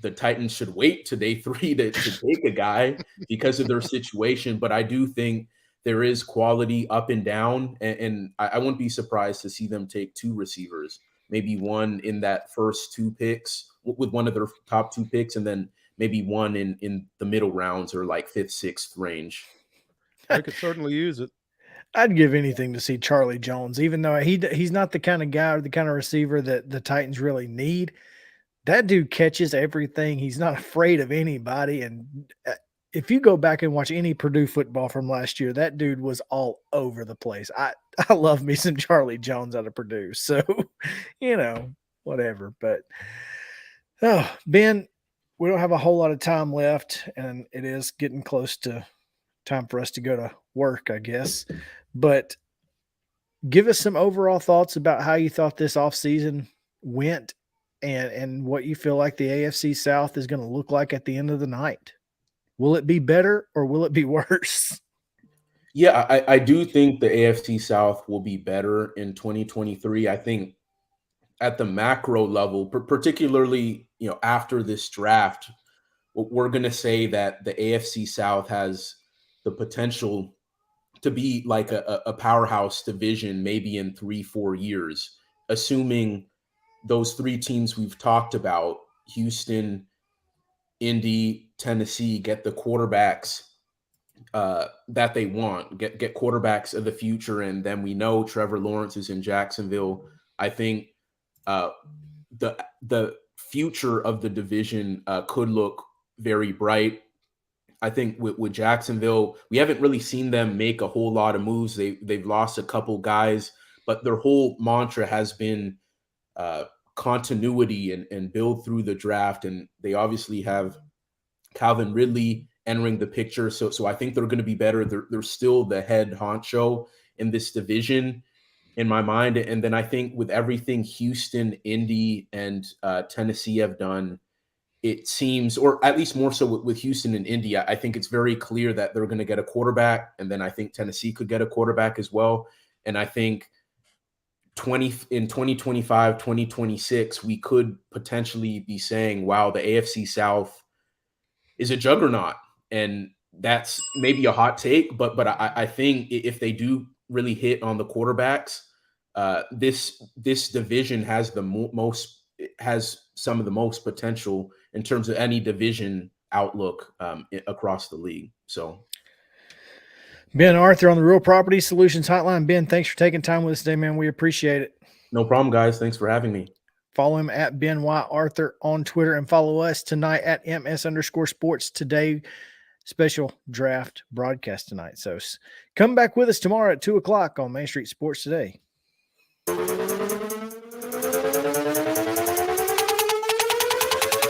the Titans should wait to day three to take a guy because of their situation, but I do think there is quality up and down, and I wouldn't be surprised to see them take two receivers, maybe one in that first two picks with one of their top two picks, and then maybe one in the middle rounds or like 5th, 6th range. They could certainly use it. I'd give anything to see Charlie Jones, even though he's not the kind of guy or the kind of receiver that the Titans really need. That dude catches everything. He's not afraid of anybody. And if you go back and watch any Purdue football from last year, that dude was all over the place. I love me some Charlie Jones out of Purdue. So, whatever. But, Ben, we don't have a whole lot of time left, and it is getting close to time for us to go to work, I guess. But give us some overall thoughts about how you thought this offseason went and what you feel like the AFC South is going to look like at the end of the night. Will it be better or will it be worse? Yeah, I do think the AFC South will be better in 2023. I think at the macro level, particularly, after this draft, we're going to say that the AFC South has the potential to be like a powerhouse division maybe in 3-4 years, assuming those three teams we've talked about, Houston, Indy, Tennessee, get the quarterbacks that they want, get quarterbacks of the future. And then we know Trevor Lawrence is in Jacksonville. I think the future of the division could look very bright. I think with Jacksonville, we haven't really seen them make a whole lot of moves. They've lost a couple guys, but their whole mantra has been continuity and build through the draft. And they obviously have Calvin Ridley entering the picture. So I think they're going to be better. They're still the head honcho in this division in my mind. And then I think with everything Houston, Indy, and Tennessee have done, it seems, or at least more so with Houston and Indy, I think it's very clear that they're going to get a quarterback. And then I think Tennessee could get a quarterback as well. And I think in 2025, 2026, we could potentially be saying, wow, the AFC South is a juggernaut. And that's maybe a hot take, but I think if they do really hit on the quarterbacks, this division has has some of the most potential in terms of any division outlook across the league. So, Ben Arthur on the Real Property Solutions Hotline. Ben, thanks for taking time with us today, man. We appreciate it. No problem, guys. Thanks for having me. Follow him at Ben Y. Arthur on Twitter, and follow us tonight at MS_sports today. Special draft broadcast tonight. So come back with us tomorrow at 2:00 on Main Street Sports Today.